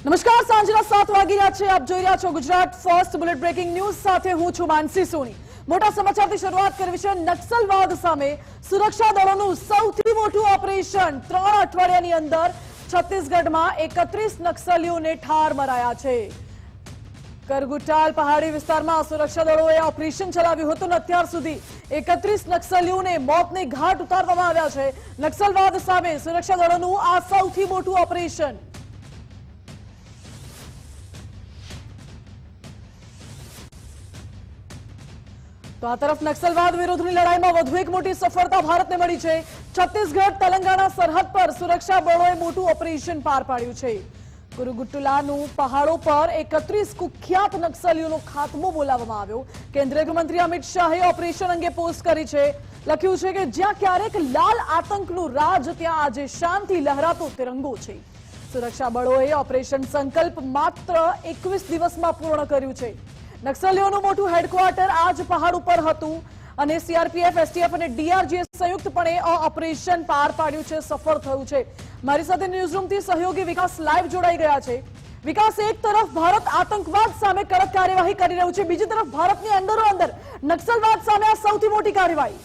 નમસ્કાર, સાંજના 7 વાગી રહ્યા છે. આપ જોઈ રહ્યા છો Gujarat first bullet breaking news સાથે હું છું માનસી સોની. મોટા સમાચારથી શરૂઆત કરવી છે. નક્સલવાદ સામે સુરક્ષા દળોનું સૌથી મોટું ઓપરેશન. 3 અઠવાડિયાની અંદર છત્તીસગઢમાં 31 નક્સલીઓને ઠાર મરાયા છે. કરગુટાલ પહાડી વિસ્તારમાં સુરક્ષા દળોએ ઓપરેશન ચલાવ્યું હતું. અત્યાર સુધી 31 નક્સલીઓને મોતને ઘાટ ઉતારવામાં આવ્યા છે. નક્સલવાદ સામે સુરક્ષા દળોનું આ સૌથી મોટું ઓપરેશન. તો આ તરફ નક્સલવાદ વિરુદ્ધની લડાઈમાં વધુ એક મોટી સફળતા ભારતને મળી છે. છત્તીસગઢ તેલંગાણા સરહદ પર સુરક્ષા બળોએ મોટું ઓપરેશન પાર પાડ્યું છે. કુરુગુટ્ટલાનું પહાડો પર 31 કુખ્યાત નક્સલીઓનો ખાત્મો બોલાવવામાં આવ્યો. કેન્દ્રીય ગૃહમંત્રી અમિત શાહે ઓપરેશન અંગે પોસ્ટ કરી છે. લખ્યું છે કે જ્યાં ક્યારેક લાલ આતંકનું રાજ, ત્યાં આજે શાંતિ લહેરાતો તિરંગો છે. સુરક્ષા બળોએ ઓપરેશન સંકલ્પ માત્ર 21 દિવસમાં પૂર્ણ કર્યું છે. નક્સલીઓનું મોટું હેડક્વાર્ટર આ જ પહાડ ઉપર હતું અને સીઆરપીએફ, એસટીએફ અને ડીઆરજીએ સંયુક્તપણે ઓપરેશન પાર પાડ્યું છે, સફળ થયું છે. મારી સાથે ન્યૂઝરૂમથી સહયોગી વિકાસ લાઈવ જોડાઈ ગયા છે. વિકાસ, એક તરફ ભારત આતંકવાદ સામે કડક કાર્યવાહી કરી રહ્યું છે, બીજી તરફ ભારતની અંદરોઅંદર નક્સલવાદ સામે આ સૌથી મોટી કાર્યવાહી.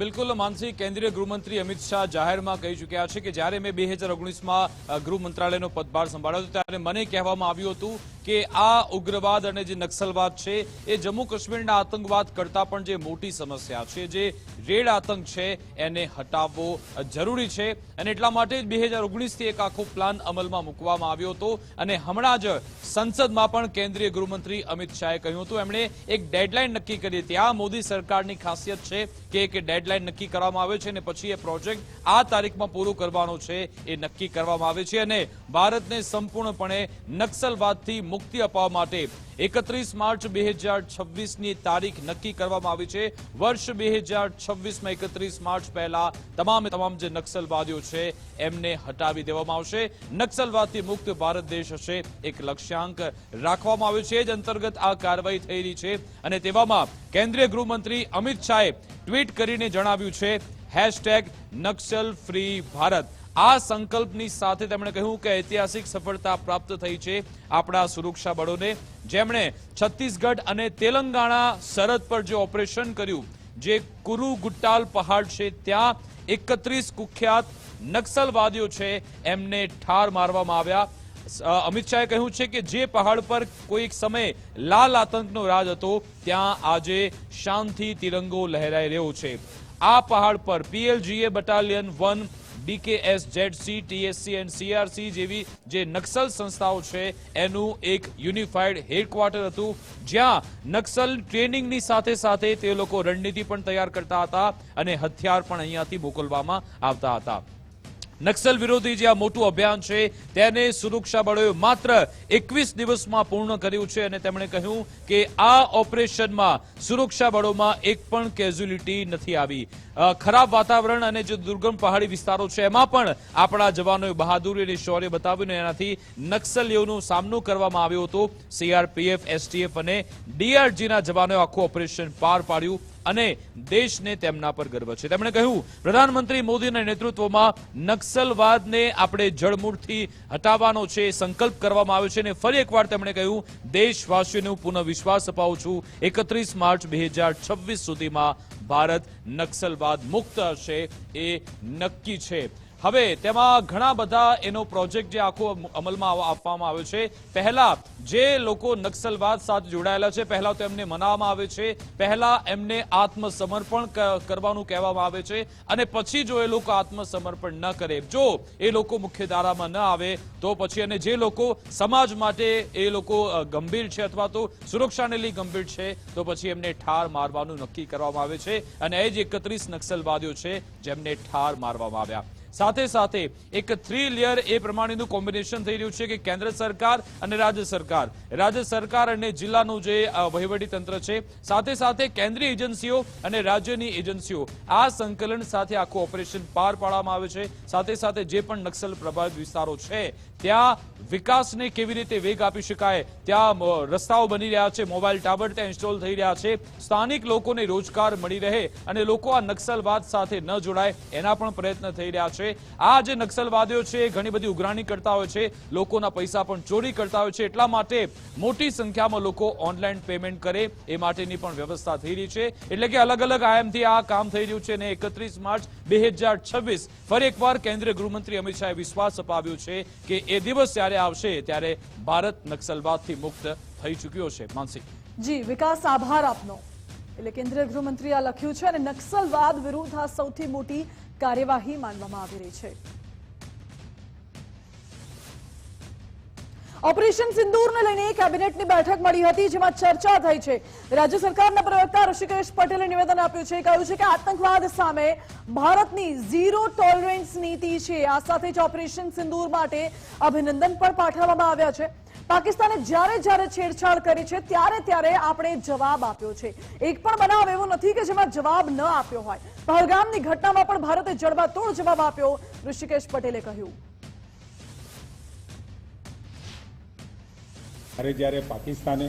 બિલકુલ માનસી, કેન્દ્રીય ગૃહમંત્રી અમિત શાહ જાહેરમાં કહી ચૂક્યા છે કે જ્યારે મેં 2019માં ગૃહ મંત્રાલયનો પદભાર સંભાળ્યો હતો ત્યારે મને કહેવામાં આવ્યું હતું કે આ ઉગ્રવાદ અને જે નક્સલવાદ છે એ જમ્મુ કાશ્મીરના આતંકવાદ કરતાં પણ જે મોટી સમસ્યા છે, જે રેડ આતંક છે, એને હટાવવો જરૂરી છે. અને એટલા માટે જ 2019થી એક આખો પ્લાન અમલમાં મૂકવામાં આવ્યો હતો. અને હમણાં જ સંસદમાં પણ કેન્દ્રીય ગૃહમંત્રી અમિત શાહે કહ્યું હતું, એમણે એક ડેડલાઇન નક્કી કરી હતી. આ મોદી સરકારની ખાસિયત છે કે એક ડેડલાઇન નક્કી કરવામાં આવે છે અને પછી એ પ્રોજેક્ટ આ તારીખમાં પૂરો કરવાનો છે એ નક્કી કરવામાં આવે છે. અને ભારતને સંપૂર્ણપણે નક્સલવાદથી મુક્તિ અપાવવા માટે 31 માર્ચ 2026ની તારીખ નક્કી કરવામાં આવી છે. વર્ષ 2026માં 31 માર્ચ પહેલા તમામ જે નક્સલવાદીઓ છે એમને હટાવી દેવામાં આવશે. નક્સલવાદથી મુક્ત ભારત દેશ હશે એક લક્ષ્યાંક રાખવામાં આવ્યો છે. જ અંતર્ગત આ કાર્યવાહી થઈ રહી છે. અને તેવામાં કેન્દ્રીય ગૃહમંત્રી અમિત શાહે ટ્વીટ કરીને જણાવ્યું છે #NaxalFreeBharat. આ સંકલ્પની સાથે તેમણે કહ્યું કે ઐતિહાસિક સફળતા પ્રાપ્ત થઈ છે આપણા સુરક્ષા બળોને, જેમણે છત્તીસગઢ અને તેલંગાણા સરહદ પર જે ઓપરેશન કર્યું, જે કુરુગુટ્ટાલ પહાડ છે ત્યાં 31 કુખ્યાત નક્સલવાદીઓ છે એમને ઠાર મારવામાં આવ્યા. અમિત શાહે કહ્યું છે કે જે પહાડ પર કોઈક સમયે લાલ આતંકનો રાજ હતો, ત્યાં આજે શાંતિ તિરંગો લહેરાઈ રહ્યો છે. આ પહાડ પર PLGA battalion 1, BKS, ZC, TSC અને CRC જેવી જે નક્સલ સંસ્થાઓ છે એનું એક યુનિફાઈડ હેડક્વાર્ટર હતું, જ્યાં નક્સલ ટ્રેનિંગની સાથે સાથે તે લોકો રણનીતિ પણ તૈયાર કરતા હતા અને હથિયાર પણ અહીંયાથી મોકલવામાં આવતા હતા. નક્સલ વિરોધી જે આ મોટું અભિયાન છે તેને સુરક્ષા બળોએ માત્ર 21 દિવસમાં પૂર્ણ કર્યું છે. અને તેમણે કહ્યું કે આ ઓપરેશનમાં સુરક્ષા બળોમાં એક પણ કેઝ્યુલિટી નથી આવી. ખરાબ વાતાવરણ અને જે દુર્ગમ પહાડી વિસ્તારો છે એમાં પણ આપણા જવાનોએ બહાદુરી અને શૌર્ય બતાવ્યું, એનાથી નક્સલીઓનો સામનો કરવામાં આવ્યો હતો. CRPF, STF અને DRGના જવાનોએ આખું ઓપરેશન પાર પાડ્યું અને દેશને તેમના પર ગર્વ છે. તેમણે કહ્યું, પ્રધાનમંત્રી મોદીના નેતૃત્વમાં નક્સલવાદને આપણે જડમૂળથી હટાવવાનો છે સંકલ્પ કરવામાં આવ્યો છે. અને ફરી એકવાર તેમણે કહ્યું, દેશવાસીઓને પુનઃ વિશ્વાસ અપાવું છું 31 માર્ચ 2026 સુધીમાં ભારત નક્સલવાદ મુક્ત હશે એ નક્કી છે. હવે તેમાં ઘણા બધા એનો પ્રોજેક્ટ જે આખો અમલમાં આપવામાં આવ્યો છે. પહેલા જે લોકો નક્સલવાદ સાથે જોડાયેલા છે, પહેલા તો એમને મનાવવામાં આવે છે, પહેલા એમને આત્મસમર્પણ કરવાનું કહેવામાં આવે છે અને પછી જો એ લોકો આત્મસમર્પણ ન કરે, જો એ લોકો મુખ્ય ધારામાં ન આવે તો પછી, અને જે લોકો સમાજ માટે એ લોકો ગંભીર છે અથવા તો સુરક્ષાને લઈ ગંભીર છે, તો પછી એમને ઠાર મારવાનું નક્કી કરવામાં આવે છે. અને એ જ 31 નક્સલવાદીઓ છે જેમને ઠાર મારવામાં આવ્યા. સાથે સાથે એક 3 લેયર એ પ્રમાણેનું કોમ્બિનેશન થઈ રહ્યું છે કે કેન્દ્ર સરકાર અને રાજ્ય સરકાર અને જિલ્લાનું જે વહીવટી તંત્ર છે, સાથે સાથે કેન્દ્રીય એજન્સીઓ અને રાજ્યની એજન્સીઓ, આ સંકલન સાથે આખું ઓપરેશન પાર પાડવામાં આવે છે. સાથે સાથે જે પણ નક્સલ પ્રભાવિત વિસ્તારો છે ત્યાં વિકાસને કેવી રીતે વેગ આપી શકાય, ત્યાં રસ્તાઓ બની રહ્યા છે, મોબાઈલ ટાવર ત્યાં ઇન્સ્ટોલ થઈ રહ્યા છે, સ્થાનિક લોકોને રોજગાર મળી રહે અને લોકો આ નક્સલવાદ સાથે ન જોડાય એના પણ પ્રયત્ન થઈ રહ્યા છે. છે। આ જે નક્સલવાદીઓ છે ઘણી બધી ઉઘરાણી કરતા હોય છે, લોકોના પૈસા પણ ચોરી કરતા હોય છે, એટલા માટે મોટી સંખ્યામાં લોકો ઓનલાઈન પેમેન્ટ કરે એ માટેની પણ વ્યવસ્થા થઈ રહી છે। એટલે કે અલગ અલગ આયામથી આ કામ થઈ રહ્યું છે અને 31 માર્ચ 2026 ફરી એકવાર કેન્દ્રીય ગૃહમંત્રી અમિત શાહે વિશ્વાસ અપાવ્યો છે કે એ દિવસ જ્યારે આવશે ત્યારે ભારત નક્સલવાદથી મુક્ત થઈ ચૂક્યો છે। માનસી જી વિકાસ, આભાર આપનો। એટલે કેન્દ્રીય ગૃહમંત્રીએ આ લખ્યું છે અને નક્સલવાદ વિરુદ્ધ આ સૌથી મોટી કાર્યવાહી માનવામાં આવી રહી છે। ઓપરેશન સિંદૂરને લઈને કેબિનેટની બેઠક મળી હતી, જેમાં ચર્ચા થઈ છે। રાજ્ય સરકારના પ્રવક્તા ઋષિકેશ પટેલે નિવેદન આપ્યું છે, કહ્યું છે કે આતંકવાદ સામે ભારતની ઝીરો ટોલરન્સ નીતિ છે। આ સાથે જ ઓપરેશન સિંદૂર માટે અભિનંદન પણ પાઠવવામાં આવ્યા છે। પાકિસ્તાને જ્યારે જ્યારે છેડછાડ કરી છે ત્યારે ત્યારે આપણે જવાબ આપ્યો છે। એક પણ બનાવ એવો નથી કે જેમાં જવાબ ન આપ્યો હોય। પહલગામની ઘટનામાં પણ ભારતે જડબાતોડ જવાબ આપ્યો, ઋષિકેશ પટેલે કહ્યું। જ્યારે પાકિસ્તાને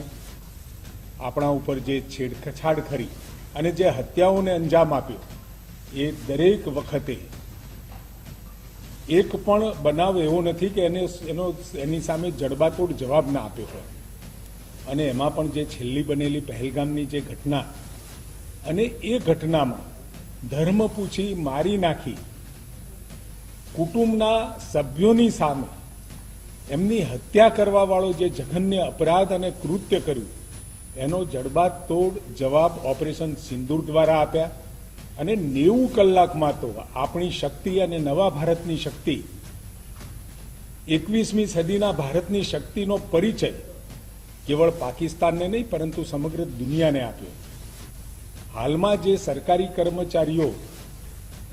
આપણા ઉપર જે છેડછાડ કરી અને જે હત્યાઓને અંજામ આપ્યો, એ દરેક વખતે એક પણ બનાવ એવો નથી કે એની સામે જડબાતોડ જવાબ ના આપ્યો હોય। અને એમાં પણ જે છેલ્લી બનેલી પહેલગામની જે ઘટના, અને એ ઘટનામાં ધર્મ પૂછી મારી નાખી કુટુંબના સભ્યોની સામે એમની હત્યા કરવા વાળો જે જઘન્ય અપરાધ અને કૃત્ય કર્યું, એનો જડબાતોડ જવાબ ઓપરેશન સિંદૂર દ્વારા આપ્યા। અને 90 કલાકમાં તો આપણી શક્તિ અને નવા ભારતની શક્તિ, 21મી સદીના ભારતની શક્તિનો પરિચય કેવળ પાકિસ્તાનને નહીં પરંતુ સમગ્ર દુનિયાને આપ્યો। હાલમાં જે સરકારી કર્મચારીઓ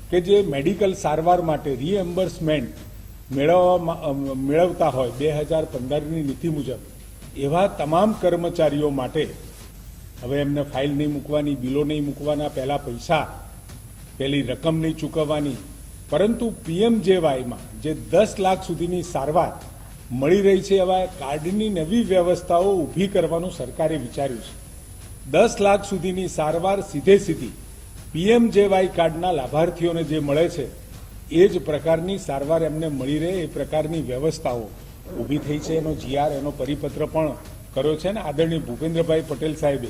કે જે મેડિકલ સારવાર માટે રીએમ્બર્સમેન્ટ મેળવતા હોય 2015ની નીતિ મુજબ, એવા તમામ કર્મચારીઓ માટે હવે એમને ફાઇલ નહીં મૂકવાની, બિલો નહીં મૂકવાના, પહેલા પૈસા, પહેલી રકમ નહીં ચૂકવવાની, પરંતુ પીએમજેવાયમાં જે 10 લાખ સુધીની સારવાર મળી રહી છે, એવા કાર્ડની નવી વ્યવસ્થાઓ ઊભી કરવાનું સરકારે વિચાર્યું છે। 10 લાખ સુધીની સારવાર સીધી પીએમજેવાય કાર્ડના લાભાર્થીઓને જે મળે છે, એ જ પ્રકારની સારવાર એમને મળી રહે એ પ્રકારની વ્યવસ્થાઓ ઊભી થઈ છે। એનો જીઆર, એનો પરિપત્ર પણ કર્યો છે અને આદરણીય ભૂપેન્દ્રભાઈ પટેલ સાહેબે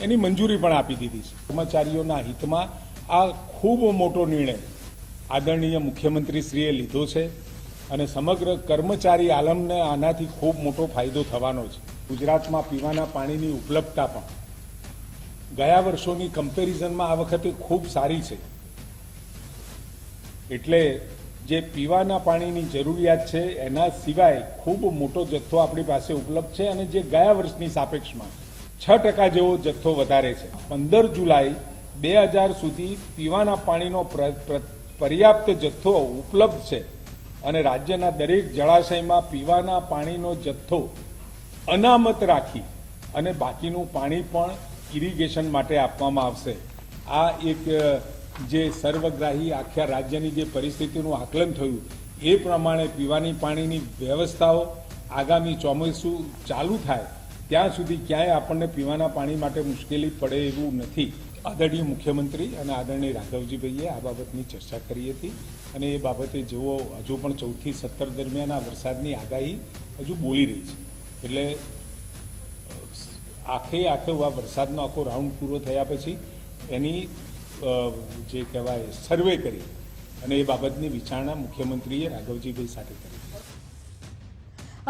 એની મંજૂરી પણ આપી દીધી છે। કર્મચારીઓના હિતમાં આ ખૂબ મોટો નિર્ણય આદરણીય મુખ્યમંત્રીશ્રીએ લીધો છે અને સમગ્ર કર્મચારી આલમને આનાથી ખૂબ મોટો ફાયદો થવાનો છે। ગુજરાતમાં પીવાના પાણીની ઉપલબ્ધતા પણ ગયા વર્ષોની કમ્પેરિઝનમાં આ વખતે ખૂબ સારી છે। એટલે જે પીવાના પાણીની જરૂરિયાત છે એના સિવાય ખૂબ મોટો જથ્થો આપણી પાસે ઉપલબ્ધ છે અને જે ગયા વર્ષની સાપેક્ષમાં 6% જેવો જથ્થો વધારે છે। 15 જુલાઈ 2000 સુધી પીવાના પાણીનો પર્યાપ્ત જથ્થો ઉપલબ્ધ છે અને રાજ્યના દરેક જળાશયમાં પીવાના પાણીનો જથ્થો અનામત રાખી અને બાકીનું પાણી પણ ઇરિગેશન માટે આપવામાં આવશે। આ એક જે સર્વગ્રાહી આખા રાજ્યની જે પરિસ્થિતિનું આકલન થયું, એ પ્રમાણે પીવાની પાણીની વ્યવસ્થાઓ આગામી ચોમાસું ચાલુ થાય ત્યાં સુધી ક્યાંય આપણને પીવાના પાણી માટે મુશ્કેલી પડે એવું નથી। આદરણીય મુખ્યમંત્રી અને આદરણીય રાઘવજીભાઈએ આ બાબતની ચર્ચા કરી હતી અને એ બાબતે જેઓ હજુ પણ 14 થી 17 દરમિયાન આ વરસાદની આગાહી હજુ બોલી રહી છે। એટલે આખે આ વરસાદનો આખો રાઉન્ડ પૂરો થયા પછી એની જે કહેવાય સર્વે કરી અને એ બાબતની વિચારણા મુખ્યમંત્રીએ રાઘવજીભાઈ સાથે કરી।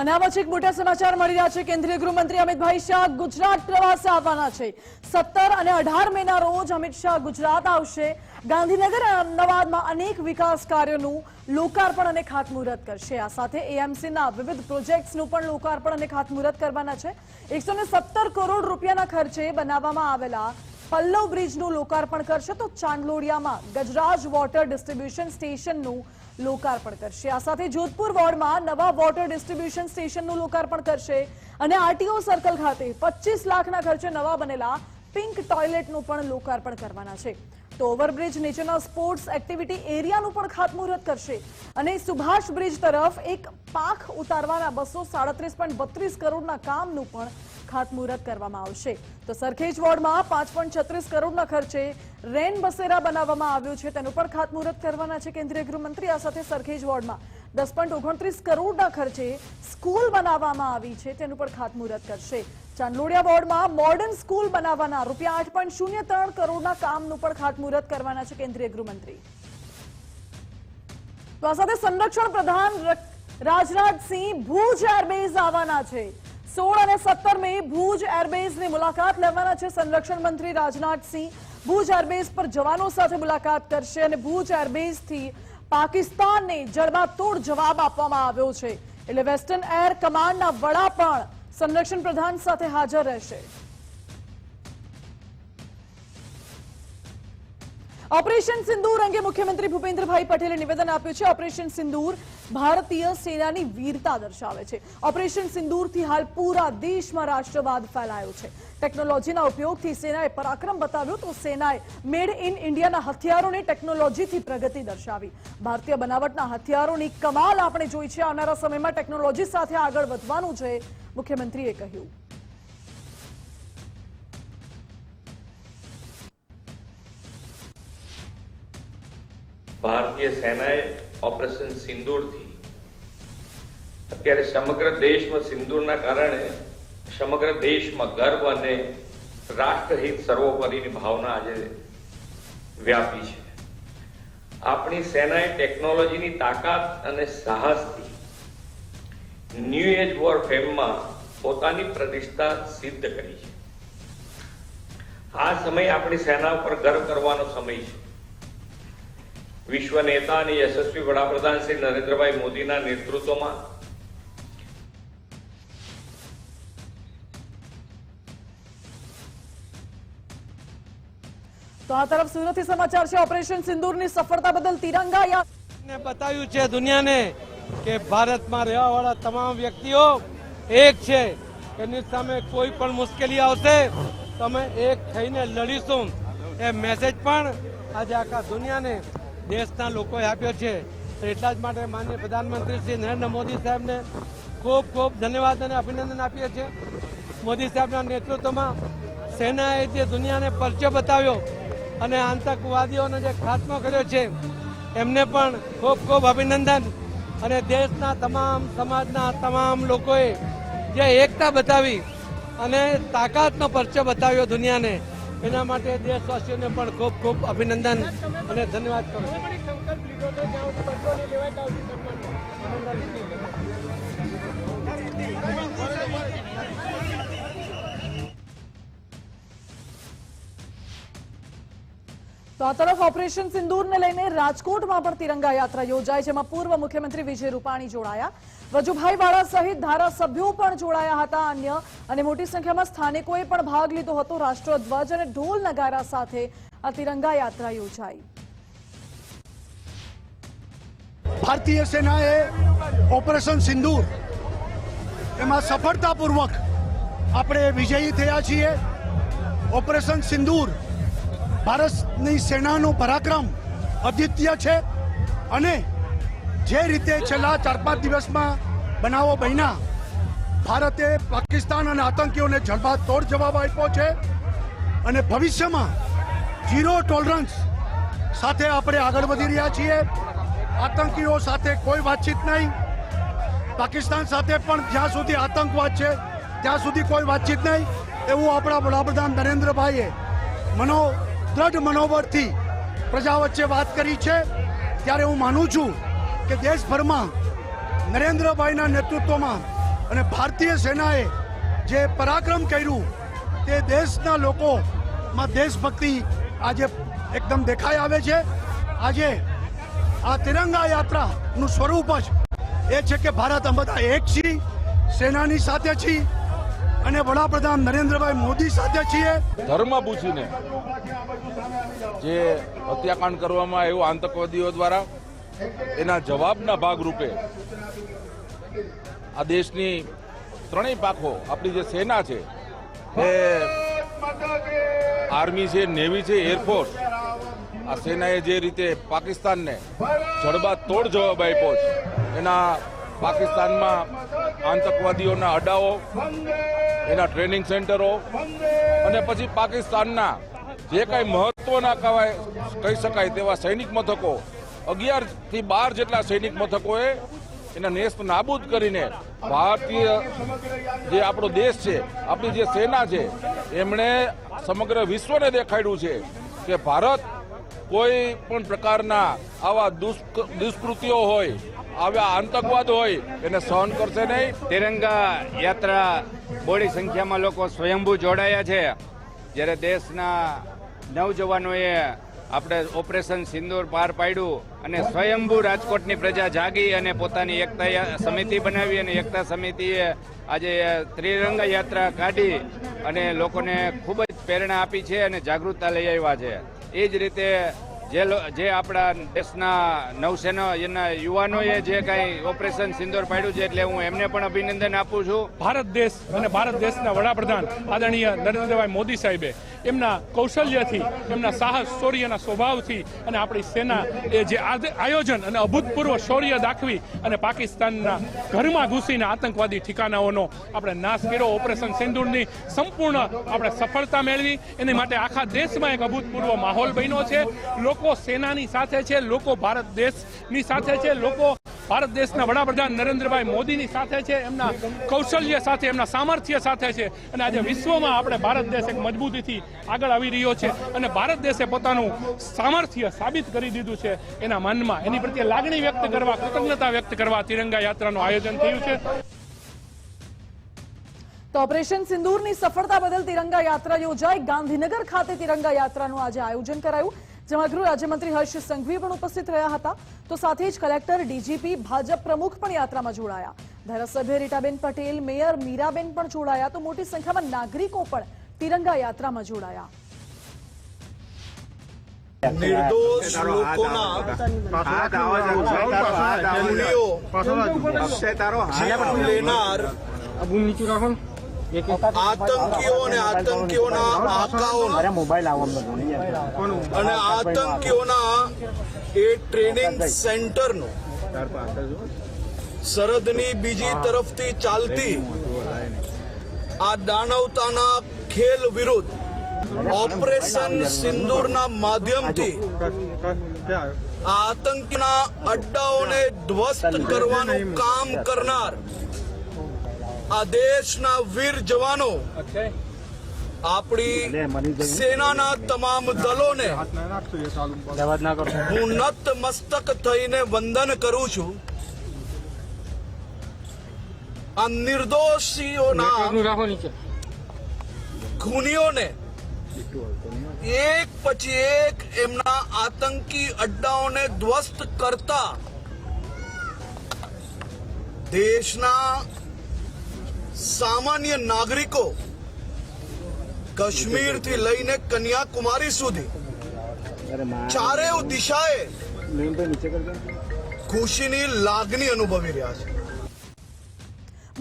અને આ વચ્ચે એક મોટા સમાચાર મળી રહ્યા છે। કેન્દ્રીય ગૃહમંત્રી અમિતભાઈ શાહ ગુજરાત પ્રવાસે આવવાના છે। 17 અને 18 મેના રોજ અમિત શાહ ગુજરાત આવશે। ગાંધીનગર અને અમદાવાદમાં અનેક વિકાસ કાર્યોનું લોકાર્પણ અને ખાતમુહૂર્ત કરશે। આ સાથે એએમસીના વિવિધ પ્રોજેક્ટ્સનું પણ લોકાર્પણ અને ખાતમુહૂર્ત કરવાના છે। 117 કરોડ રૂપિયાના ખર્ચે બનાવવામાં આવેલા પલ્લવ બ્રિજનું લોકાર્પણ કરશે તો ચાંદલોડિયામાં ગજરાજ વોટર ડિસ્ટ્રીબ્યુશન સ્ટેશનનું લોકાર્પણ કરશે। આ સાથે જોધપુર વોર્ડમાં નવા વોટર ડિસ્ટ્રીબ્યુશન સ્ટેશનનું લોકાર્પણ કરશે અને આરટીઓ સર્કલ ખાતે 25 લાખના ખર્ચે નવા બનેલા પિંક ટોયલેટનું પણ લોકાર્પણ કરવાના છે। તો ઓવરબ્રિજ નીચેના સ્પોર્ટ્સ એક્ટિવિટી એરિયાનું પણ ખાતમુહૂર્ત કરશે અને સુભાષ બ્રિજ તરફ એક પાખ ઉતારવાના 237.32 કરોડના કામનું પણ ખાતમુહૂર્ત કરવામાં આવશે. તો સરખેજ વોર્ડમાં 5.36 કરોડના ખર્ચે રેન બસેરા બનાવવામાં આવ્યું છે, તેનું પણ ખાતમુહૂર્ત કરવાના છે કેન્દ્રીય ગૃહમંત્રી. આ સાથે સરખેજ વોર્ડમાં 10.29 કરોડના ખર્ચે સ્કૂલ બનાવવામાં આવી છે, તેનું પણ ખાતમુહૂર્ત કરશે. ચાંદલોડિયા વોર્ડમાં મોડર્ન સ્કૂલ બનાવવાના ₹8.03 કરોડના કામનું પણ ખાતમુહૂર્ત કરવાના છે કેન્દ્રીય ગૃહમંત્રી. તો આ સાથે સંરક્ષણ પ્રધાન રાજનાથસિંહ ભુજ એરબેઝ આવવાના છે. 16 અને 17 મે ભુજ એરબેઝની મુલાકાત લેવાના છે સંરક્ષણ મંત્રી રાજનાથસિંહ. ભુજ એરબેઝ પર જવાનો સાથે મુલાકાત કરશે અને ભુજ એરબેઝથી પાકિસ્તાનને જડબાતોડ જવાબ આપવામાં આવ્યો છે. એટલે વેસ્ટર્ન એર કમાન્ડના વડા પણ સંરક્ષણ પ્રધાન સાથે હાજર રહેશે. ઓપરેશન સિંદૂર અંગે મુખ્યમંત્રી ભૂપેન્દ્રભાઈ પટેલે નિવેદન આપ્યું છે. ઓપરેશન સિંદૂર ભારતીય સેનાની વીરતા દર્શાવે છે. ઓપરેશન સિંદૂરથી હાલ પૂરા દેશમાં રાષ્ટ્રવાદ ફેલાયો છે. ટેકનોલોજીના ઉપયોગથી સેનાએ પરાક્રમ બતાવ્યો તો સેનાએ મેડ ઇન ઇન્ડિયાના હથિયારોની ટેકનોલોજીથી પ્રગતિ દર્શાવી. ભારતીય બનાવટના હથિયારોની કમાલ આપણે જોઈ છે. આવનારા સમયમાં ટેકનોલોજી સાથે આગળ વધવાનું છે, મુખ્યમંત્રીએ કહ્યું. ભારતીય સેનાએ ઓપરેશન સિંદૂરથી અત્યારે સમગ્ર દેશમાં સિંદૂરના કારણે સમગ્ર દેશમાં ગર્વ અને રાષ્ટ્રહિત સર્વોપરીની ભાવના આજે વ્યાપી છે. આપણી સેનાએ ટેકનોલોજીની તાકાત અને સાહસથી ન્યૂ એજ વોરફેરમાં પોતાની પ્રતિષ્ઠા સિદ્ધ કરી છે. આ સમય આપણી સેના પર ગર્વ કરવાનો સમય છે. વિશ્વ નેતા અને યશસ્વી વડાપ્રધાન શ્રી નરેન્દ્રભાઈ મોદીના નેતૃત્વમાં તો આ તરફ સુરતથી સમાચાર છે. ઓપરેશન સિંદૂરની સફળતા બદલ તિરંગા યાત્રા બતાવ્યું છે દુનિયાને કે ભારતમાં રહેવાવાળા તમામ વ્યક્તિઓ એક છે. એની સામે કોઈ પણ મુશ્કેલી આવશે તો અમે એક થઈને લડીશું. એ મેસેજ પણ આજે આખા દુનિયાને દેશના લોકોએ આપ્યો છે. એટલા જ માટે માનનીય પ્રધાનમંત્રી શ્રી નરેન્દ્ર મોદી સાહેબને ખૂબ ખૂબ ધન્યવાદ અને અભિનંદન આપીએ છીએ. મોદી સાહેબના નેતૃત્વમાં સેનાએ જે દુનિયાને પરચો બતાવ્યો અને આતંકવાદીઓનો જે ખાત્મો કર્યો છે એમને પણ ખૂબ ખૂબ અભિનંદન. અને દેશના તમામ સમાજના તમામ લોકોએ જે એકતા બતાવી અને તાકાતનો પરચો બતાવ્યો દુનિયાને, એના માટે દેશવાસીઓને પણ ખૂબ ખૂબ અભિનંદન અને ધન્યવાદ કરું છું. તો આ તરફ ઓપરેશન સિંદૂરને લઈને રાજકોટમાં પણ તિરંગા યાત્રા યોજાઈ, જેમાં પૂર્વ મુખ્યમંત્રી વિજય રૂપાણી જોડાયા. વજુભાઈ વાળા સહિત ધારાસભ્યો પણ જોડાયા હતા. અન્ય અને મોટી સંખ્યામાં સ્થાનિકોએ પણ ભાગ લીધો હતો. રાષ્ટ્રધ્વજ અને ઢોલ નગારા સાથે આ તિરંગા યાત્રા યોજાઈ. ભારતીય સેનાએ ઓપરેશન સિંદૂર એમાં સફળતાપૂર્વક આપણે વિજયી થયા છીએ. ઓપરેશન સિંદૂર ભારતની સેનાનું પરાક્રમ અદ્વિતીય છે અને જે રીતે છેલ્લા 4-5 દિવસમાં બનાવો બન્યા, ભારતે પાકિસ્તાન અને આતંકીઓને જડબાતોડ જવાબ આપ્યો છે અને ભવિષ્યમાં ઝીરો ટોલરન્સ સાથે આપણે આગળ વધી રહ્યા છીએ. આતંકીઓ સાથે કોઈ વાતચીત નહીં. પાકિસ્તાન સાથે પણ જ્યાં સુધી આતંકવાદ છે ત્યાં સુધી કોઈ વાતચીત નહીં, એવું આપણા વડાપ્રધાન નરેન્દ્રભાઈએ દ્રઢ મનોબળથી પ્રજા વચ્ચે વાત કરી છે. ત્યારે હું માનું છું કે દેશભરમાં નરેન્દ્રભાઈના નેતૃત્વમાં અને ભારતીય સેનાએ જે પરાક્રમ કર્યું તે દેશના લોકોમાં દેશભક્તિ આજે એકદમ દેખાઈ આવે છે. આજે આ તિરંગા યાત્રાનું સ્વરૂપ જ એ છે કે ભારત અમે બધા એક છીએ, સેનાની સાથે છીએ અને વડાપ્રધાન નરેન્દ્રભાઈ મોદી સાથે છીએ. ધર્મ પૂછીને જે હત્યાકાંડ કરવામાં આવ્યું આતંકવાદીઓ દ્વારા, એના જવાબના ભાગરૂપે આ દેશની ત્રણેય પાંખો, આપણી જે સેના છે, એ આર્મી છે, નેવી છે, એરફોર્સ, આ સેનાએ જે રીતે પાકિસ્તાનને જડબાતોડ જવાબ આપ્યો છે, એના પાકિસ્તાનમાં આતંકવાદીઓના અડાઓ એના ટ્રેનિંગ સેન્ટરો અને પછી પાકિસ્તાનના જે કાંઈ મહત્વના કહી શકાય તેવા સૈનિક મથકો 11 થી 12 જેટલા સૈનિક મથકોએ એના નેસ્ત નાબૂદ કરીને ભારતીય જે આપણો દેશ છે, આપણી જે સેના છે, એમણે સમગ્ર વિશ્વને દેખાડ્યું છે કે ભારત કોઈ પણ પ્રકારના આવા દુષ્કૃત્યો હોય, આવા આતંકવાદ હોય એને સહન કરશે નહીં. તિરંગા યાત્રા બોડી સંખ્યામાં લોકો સ્વયંભૂ જોડાયા છે. જ્યારે દેશના નવજવાનોએ આપણે ઓપરેશન સિંદૂર પાર પાડ્યું અને સ્વયંભૂ રાજકોટની પ્રજા જાગી અને પોતાની એકતા સમિતિ બનાવી અને એકતા સમિતિએ આજે ત્રિરંગા યાત્રા કાઢી અને લોકોને ખૂબ જ પ્રેરણા આપી છે અને જાગૃતતા લઈ આવ્યા છે. એ જ રીતે જે આપણા દેશના નૌસેના એના યુવાનોએ જે કાંઈ ઓપરેશન સિંદૂર પાડ્યું છે એટલે હું એમને પણ અભિનંદન આપું છું. ભારત દેશ અને ભારત દેશના વડાપ્રધાન આદરણીય નરેન્દ્રભાઈ મોદી સાહેબે એમના કૌશલ્યથી, એમના સાહસ શૌર્યના સ્વભાવથી અને આપણી સેના એ જે આયોજન અને અભૂતપૂર્વ શૌર્ય દાખવી અને પાકિસ્તાનના ઘરમાં ઘૂસીને આતંકવાદી ઠિકાનાઓનો આપણે નાશ કર્યો, ઓપરેશન સિંદૂરની સંપૂર્ણ આપણે સફળતા મેળવી. એની માટે આખા દેશમાં એક અભૂતપૂર્વ માહોલ બન્યો છે. લોકો સેનાની સાથે છે, લોકો ભારત દેશની સાથે છે, લોકો ભારત દેશના વડાપ્રધાન નરેન્દ્રભાઈ મોદીની સાથે છે, એમના કૌશલ્ય સાથે, એમના સામર્થ્ય સાથે છે. અને આજે વિશ્વમાં આપણે ભારત દેશ એક મજબૂતીથી આગળ આવી રહ્યો છે અને ભારત દેશે પોતાનું સામર્થ્ય સાબિત કરી દીધું છે. એના માનમાં એની પ્રત્યે લાગણી વ્યક્ત કરવા, કૃતજ્ઞતા વ્યક્ત કરવા તિરંગા યાત્રાનું આયોજન થયું છે. તો ઓપરેશન સિંદૂરની સફળતા બદલ તિરંગા યાત્રા યોજાઈ. ગાંધીનગર ખાતે તિરંગા યાત્રાનું આજે આયોજન કરાયું, જેમાં ગૃહ રાજ્યમંત્રી હર્ષ સંઘવી પણ ઉપસ્થિત રહ્યા હતા. તો સાથે જ કલેક્ટર, ડીજીપી, ભાજપ પ્રમુખ પણ યાત્રામાં જોડાયા. ધારાસભ્ય રીટાબેન પટેલ, મેયર મીરાબેન પણ જોડાયા. તો મોટી સંખ્યામાં નાગરિકો પણ તિરંગા યાત્રામાં જોડાયા. નિર્દોષ લોકોના લેનાર આતંકીઓ અને આતંકીઓના આકાઓ અને આતંકીઓના એ ટ્રેનિંગ સેન્ટરનો સરહદની બીજી તરફથી ચાલતી આ દાનવતાના ખેલ વિરુદ્ધ ઓપરેશન સિંદૂરના માધ્યમથી આતંકીના અડ્ડાઓને ધ્વસ્ત કરવાનું કામ કરનાર આ દેશના વીર જવાનો, આપણી સેનાના તમામ દળોને હું નતમસ્તક થઈને વંદન કરું છું. આ નિર્દોષીઓના ખૂનીઓને એક પછી એક એમના આતંકી અડ્ડાઓને ધ્વસ્ત કરતા દેશના સામાન્ય નાગરિકો કાશ્મીરથી લઈને કન્યાકુમારી સુધી ચારેય દિશાએ ખુશીની લાગણી અનુભવી રહ્યા છે.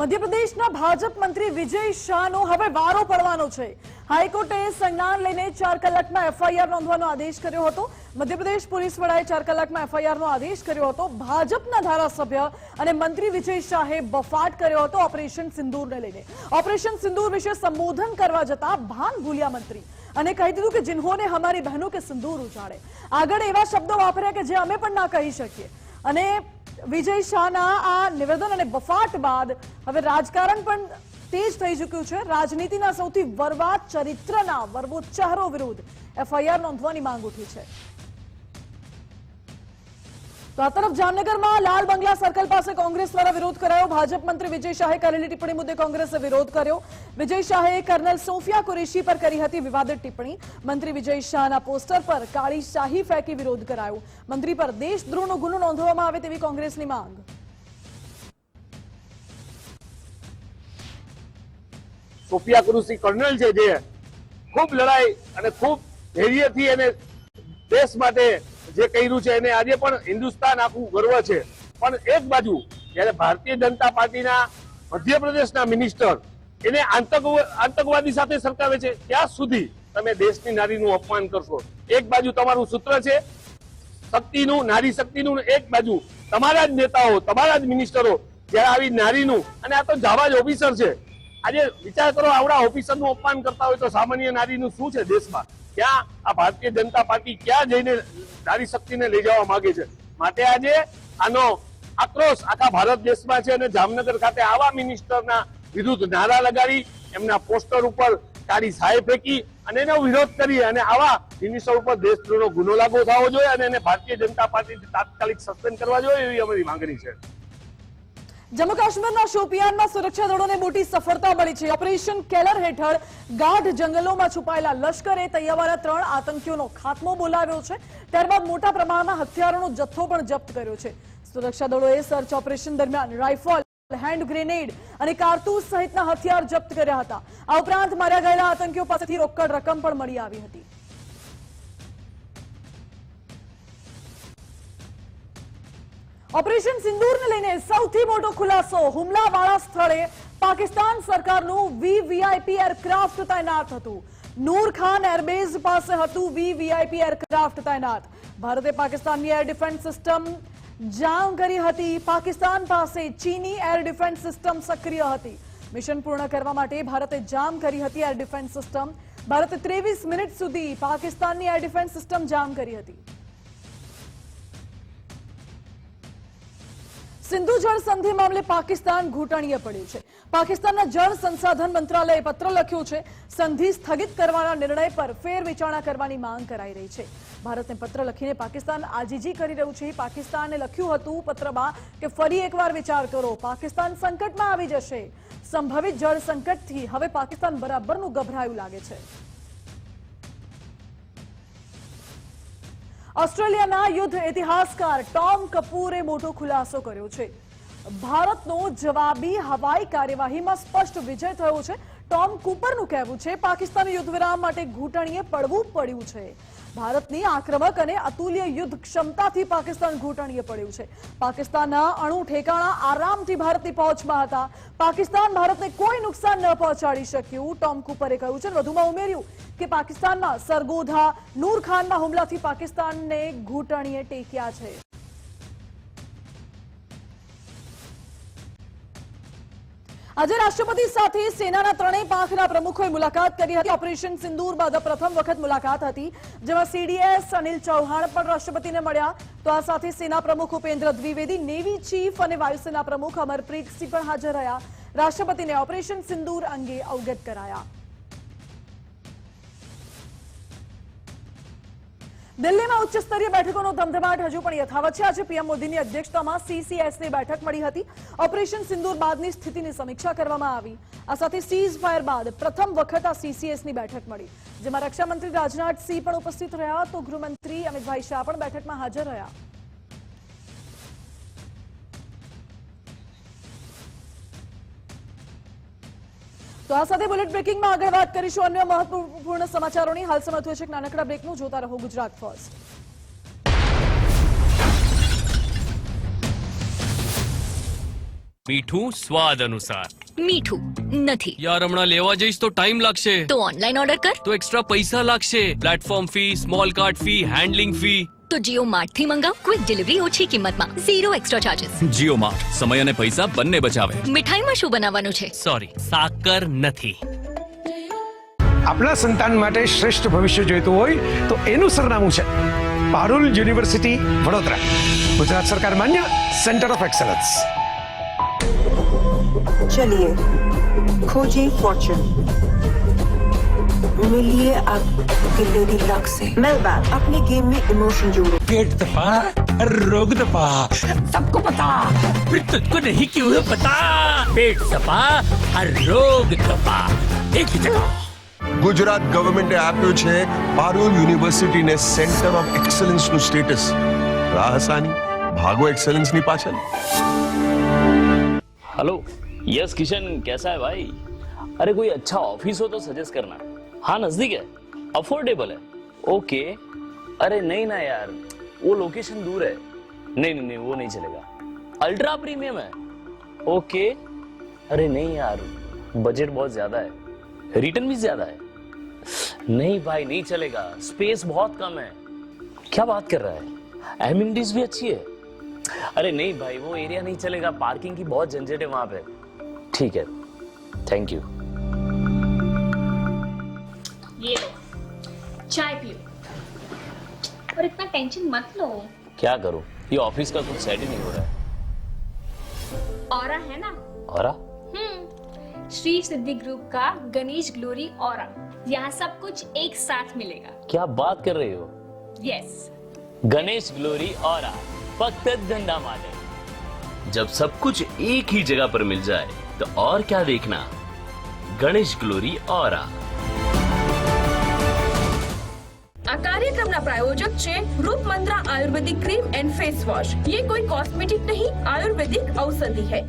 મધ્યપ્રદેશના ભાજપ મંત્રી વિજય શાહનો હવે વારો પડવાનો છે. હાઈકોર્ટે સંજ્ઞાન લઈને 4 કલાકમાં એફઆઈઆર નોંધવાનો આદેશ કર્યો હતો. મધ્યપ્રદેશ પોલીસ વડાએ 4 કલાકમાં એફઆઈઆરનો આદેશ કર્યો હતો. ભાજપના ધારાસભ્ય અને મંત્રી વિજય શાહે બફાટ કર્યો હતો ઓપરેશન સિંદૂરને લઈને. ઓપરેશન સિંદૂર વિશે સંબોધન કરવા જતા ભાન ભૂલ્યા મંત્રી અને કહી દીધું કે જિન્હોને હમારી બહેનો કે સિંદૂર ઉજાડે. આગળ એવા શબ્દો વાપર્યા કે જે અમે પણ ના કહી શકીએ. અને વિજય શાહના આ નિવેદન અને બફાટ બાદ હવે રાજકારણ પણ તેજ થઈ ચૂક્યું છે. રાજનીતિના સૌથી બરબાદ ચરિત્રના બરબોધ ચહેરો વિરુદ્ધ એફઆઈઆર નોંધવાની માંગ ઉઠી છે. તો આ તરફ જામનગરમાં લાલ બંગલા સર્કલ પાસે કોંગ્રેસ દ્વારા વિરોધ કરાયો. ભાજપ મંત્રી વિજય શાહે કરેલી ટિપ્પણી મુદ્દે કોંગ્રેસે વિરોધ કર્યો. વિજય શાહે કર્નલ સોફિયા કુરેશી પર કરી હતી વિવાદિત ટિપ્પણી. મંત્રી વિજય શાહના પોસ્ટર પર કાળી શાહી ફેંકી વિરોધ કરાયો. મંત્રી પર દેશદ્રોહનો ગુનો નોંધવામાં આવે તેવી કોંગ્રેસની માંગ. સોફિયા કુરેશી કર્નલ છે, જે ખૂબ લડાઈ અને ખૂબ ધૈર્યથી એને દેશ માટે જે કર્યું છે એને આજે પણ હિન્દુસ્તાન આખું ગર્વ છે. પણ એક બાજુ જયારે ભારતીય જનતા પાર્ટીના મધ્યપ્રદેશના મિનિસ્ટર એને આતંકવાદી સાથે સરખાવે છે, ત્યાં સુધી તમે દેશની નારીનું અપમાન કરશો. એક બાજુ તમારું સૂત્ર છે શક્તિનું, નારી શક્તિનું, એક બાજુ તમારા જ નેતાઓ, તમારા જ મિનિસ્ટરો જયારે આવી નારીનું, અને આ તો જાવાજ ઓફિસર છે, આજે વિચાર કરો, આવડા ઓફિસરનું અપમાન કરતા હોય તો સામાન્ય નારીનું શું છે દેશમાં? ક્યાં આ ભારતીય જનતા પાર્ટી ક્યાં જઈને નારી શક્તિને લઈ જવા માંગે છે? માટે આજે આનો આક્રોશ આખા ભારત દેશમાં છે અને જામનગર ખાતે આવા મિનિસ્ટરના વિરુદ્ધ નારા લગાડી, એમના પોસ્ટર ઉપર કાળી સાય ફેંકી અને એનો વિરોધ કરી અને આવા મિનિસ્ટર ઉપર દેશદ્રોહનો ગુનો લાગુ થવો જોઈએ અને એને ભારતીય જનતા પાર્ટીથી તાત્કાલિક સસ્પેન્ડ કરવા જોઈએ, એવી અમારી માંગણી છે. જમ્મુ કાશ્મીરના શોપિયાનમાં સુરક્ષા દળોને મોટી સફળતા મળી છે. ઓપરેશન કેલર હેઠળ ગાઢ જંગલોમાં છુપાયેલા લશ્કરે તૈયાવાના 3 આતંકીઓનો ખાત્મો બોલાવ્યો છે. ત્યારબાદ મોટા પ્રમાણમાં હથિયારોનો જથ્થો પણ જપ્ત કર્યો છે. સુરક્ષા દળોએ સર્ચ ઓપરેશન દરમિયાન રાઇફલ, હેન્ડ ગ્રેનેડ અને કારતૂસ સહિતના હથિયાર જપ્ત કર્યા હતા. આ ઉપરાંત માર્યા ગયેલા આતંકીઓ પાસેથી રોકડ રકમ પણ મળી આવી હતી. ઓપરેશન સિંદૂરને લઈને સૌથી મોટો ખુલાસો. હુમલાવાળા સ્થળે પાકિસ્તાન સરકારનું વીવીઆઈપી એરક્રાફ્ટ તૈનાત હતું. નૂર ખાન એરબેઝ પાસે હતું વીવીઆઈપી એરક્રાફ્ટ તૈનાત. ભારતે પાકિસ્તાનની એર ડિફેન્સ સિસ્ટમ જામ કરી હતી. પાકિસ્તાન પાસે ચીની એર ડિફેન્સ સિસ્ટમ સક્રિય હતી. મિશન પૂર્ણ કરવા માટે ભારતે જામ કરી હતી એર ડિફેન્સ સિસ્ટમ. ભારતે 23 મિનિટ સુધી પાકિસ્તાનની એર ડિફેન્સ સિસ્ટમ જામ કરી હતી. સિંધુ જળ સંધિ મામલે પાકિસ્તાન ઘૂંટણીએ પડ્યું છે. પાકિસ્તાનના જળ સંસાધન મંત્રાલયે પત્ર લખ્યું છે. સંધિ સ્થગિત કરવાના નિર્ણય પર ફેરવિચારણા કરવાની માંગ કરાઈ રહી છે. ભારતને પત્ર લખીને પાકિસ્તાન આજીજી કરી રહ્યું છે. પાકિસ્તાને લખ્યું હતું પત્રમાં કે ફરી એકવાર વિચાર કરો, પાકિસ્તાન સંકટમાં આવી જશે. સંભવિત જળ સંકટથી હવે પાકિસ્તાન બરાબરનું ગભરાયું લાગે છે. ઓસ્ટ્રેલિયાના યુદ્ધ ઇતિહાસકાર ટોમ કપૂરે મોટો ખુલાસો કર્યો છે. ભારતનો જવાબી હવાઈ કાર્યવાહીમાં સ્પષ્ટ વિજય થયો છે. ટોમ કૂપરનું કહેવું છે પાકિસ્તાને યુદ્ધ વિરામ માટે ઘૂંટણીએ પડવું પડ્યું છે. ભારતની આક્રમક અને અતુલ્ય યુદ્ધ ક્ષમતાથી પાકિસ્તાન ઘૂંટણીએ પડ્યું છે. પાકિસ્તાનના અણુ ઠેકાણા આરામથી ભારતની પહોંચમાં હતા. પાકિસ્તાન ભારતને કોઈ નુકસાન ન પહોંચાડી શક્યું, ટોમ કૂપરે કહ્યું છે. વધુમાં ઉમેર્યું કે પાકિસ્તાનમાં સરગોધા, નૂર ખાનના હુમલાથી પાકિસ્તાનને ઘૂંટણીએ ટેક્યા છે. આજે રાષ્ટ્રપતિ સાથે સેનાના 3 પાંખના પ્રમુખોએ મુલાકાત કરી હતી. ઓપરેશન સિંદૂર બાદ પ્રથમ વખત મુલાકાત હતી, જેમાં સીડીએસ અનિલ ચૌહાણ પણ રાષ્ટ્રપતિને મળ્યા. તો આ સાથે સેના પ્રમુખ ઉપેન્દ્ર દ્વિવેદી, નેવી ચીફ અને વાયુસેના પ્રમુખ અમરપ્રીત સિંહ પણ હાજર રહ્યા. રાષ્ટ્રપતિને ઓપરેશન સિંદૂર અંગે અવગત કરાયા. દિલ્હીમાં ઉચ્ચ સ્તરીય બેઠકોનો ધમધમાટ હજુ પણ યથાવત છે. આજે પીએમ મોદીની અધ્યક્ષતામાં સીસીએસની બેઠક મળી હતી. ઓપરેશન સિંદૂર બાદની સ્થિતિની સમીક્ષા કરવામાં આવી. આ સાથે સીઝ ફાયર બાદ પ્રથમ વખત આ સીસીએસની બેઠક મળી, જેમાં રક્ષામંત્રી રાજનાથસિંહ પણ ઉપસ્થિત રહ્યા, તો ગૃહમંત્રી અમિતભાઈ શાહ પણ બેઠકમાં હાજર રહ્યા. તો આ સાથે બુલેટ બ્રેકિંગમાં આગળ વાત કરીશું અન્ય મહત્વપૂર્ણ સમાચારોની. હાલ સમય થયો છે એક નાનકડા બ્રેકનું. જોતા રહો ગુજરાત ફર્સ્ટ. મીઠું સ્વાદ અનુસાર. મીઠું નથી યાર, હમણાં લેવા જઈશ તો ટાઈમ લાગશે. તો ઓનલાઈન ઓર્ડર કર. તો એક્સ્ટ્રા પૈસા લાગશે. Platform fee, small card fee, handling fee. તો જીઓ માર્ટ થી મંગાવ. ક્વિક ડિલિવરી ઓછી કિંમતમાં, 0 એક્સ્ટ્રા ચાર્जेस. જીઓ માર્ટ, સમય અને પૈસા બંને બચાવે. મીઠાઈમાં શું બનાવવાનું છે? સોરી, સાકર નથી. આપણા સંતાન માટે શ્રેષ્ઠ ભવિષ્ય જોઈતું હોય તો એનું સરનામું છે પારુલ યુનિવર્સિટી વડોદરા, ગુજરાત સરકાર માન્ય સેન્ટર ઓફ એક્સલન્સ. चलिए खोजिए फॉर्चून, मिलिए आपके लेडी लक से. मेलबैन अपने गेम में इमोशन जोड़ो. पेट दफा, रोग दफा, सबको पता, फिर तुझको नहीं क्यों है पता. पेट दफा, रोग दफा, एक ही जगह. ગુજરાત ગવર્મેન્ટે આપ્યું છે પારુલ યુનિવર્સિટીને સેન્ટર ઓફ એક્સલન્સ નું સ્ટેટસ. રાહસાની ભાગો એક્સલન્સ ની પાછળ. हेलो, यस किशन, कैसा है भाई? अरे कोई अच्छा ऑफिस हो तो सजेस्ट करना. हाँ, नजदीक है, अफोर्डेबल है. ओके. अरे नहीं ना यार, वो लोकेशन दूर है. नहीं नहीं नहीं, वो नहीं चलेगा. अल्ट्रा प्रीमियम है. ओके. अरे नहीं यार, बजट बहुत ज्यादा है, रिटर्न भी ज्यादा है. नहीं भाई, नहीं चलेगा, स्पेस बहुत कम है. क्या बात कर रहा है? एमिनिटीज भी अच्छी है. अरे नहीं भाई, वो एरिया नहीं चलेगा, पार्किंग की बहुत झंझट है वहां पे. ठीक है, थैंक यू। ये लो चाय पियो और इतना टेंशन मत लो। क्या करूं, ये ऑफिस का कुछ सेट ही नहीं हो रहा है। ऑरा है ना? और श्री सिद्धि ग्रुप का गणेश ग्लोरी ऑरा, यहाँ सब कुछ एक साथ मिलेगा। क्या बात कर रही हो? यस, गणेश ग्लोरी ऑरा फक्त धंधा माने। जब सब कुछ एक ही जगह पर मिल जाए तो और क्या देखना। Ganesh glory aura. આ કાર્યક્રમના પ્રાયોજક છે રૂપમંત્રા આયુર્વેદિક ક્રીમ એન્ડ ફેસ વોશ। ये कोई कॉस्मेटिक नहीं, आयुर्वेदिक औषधि है।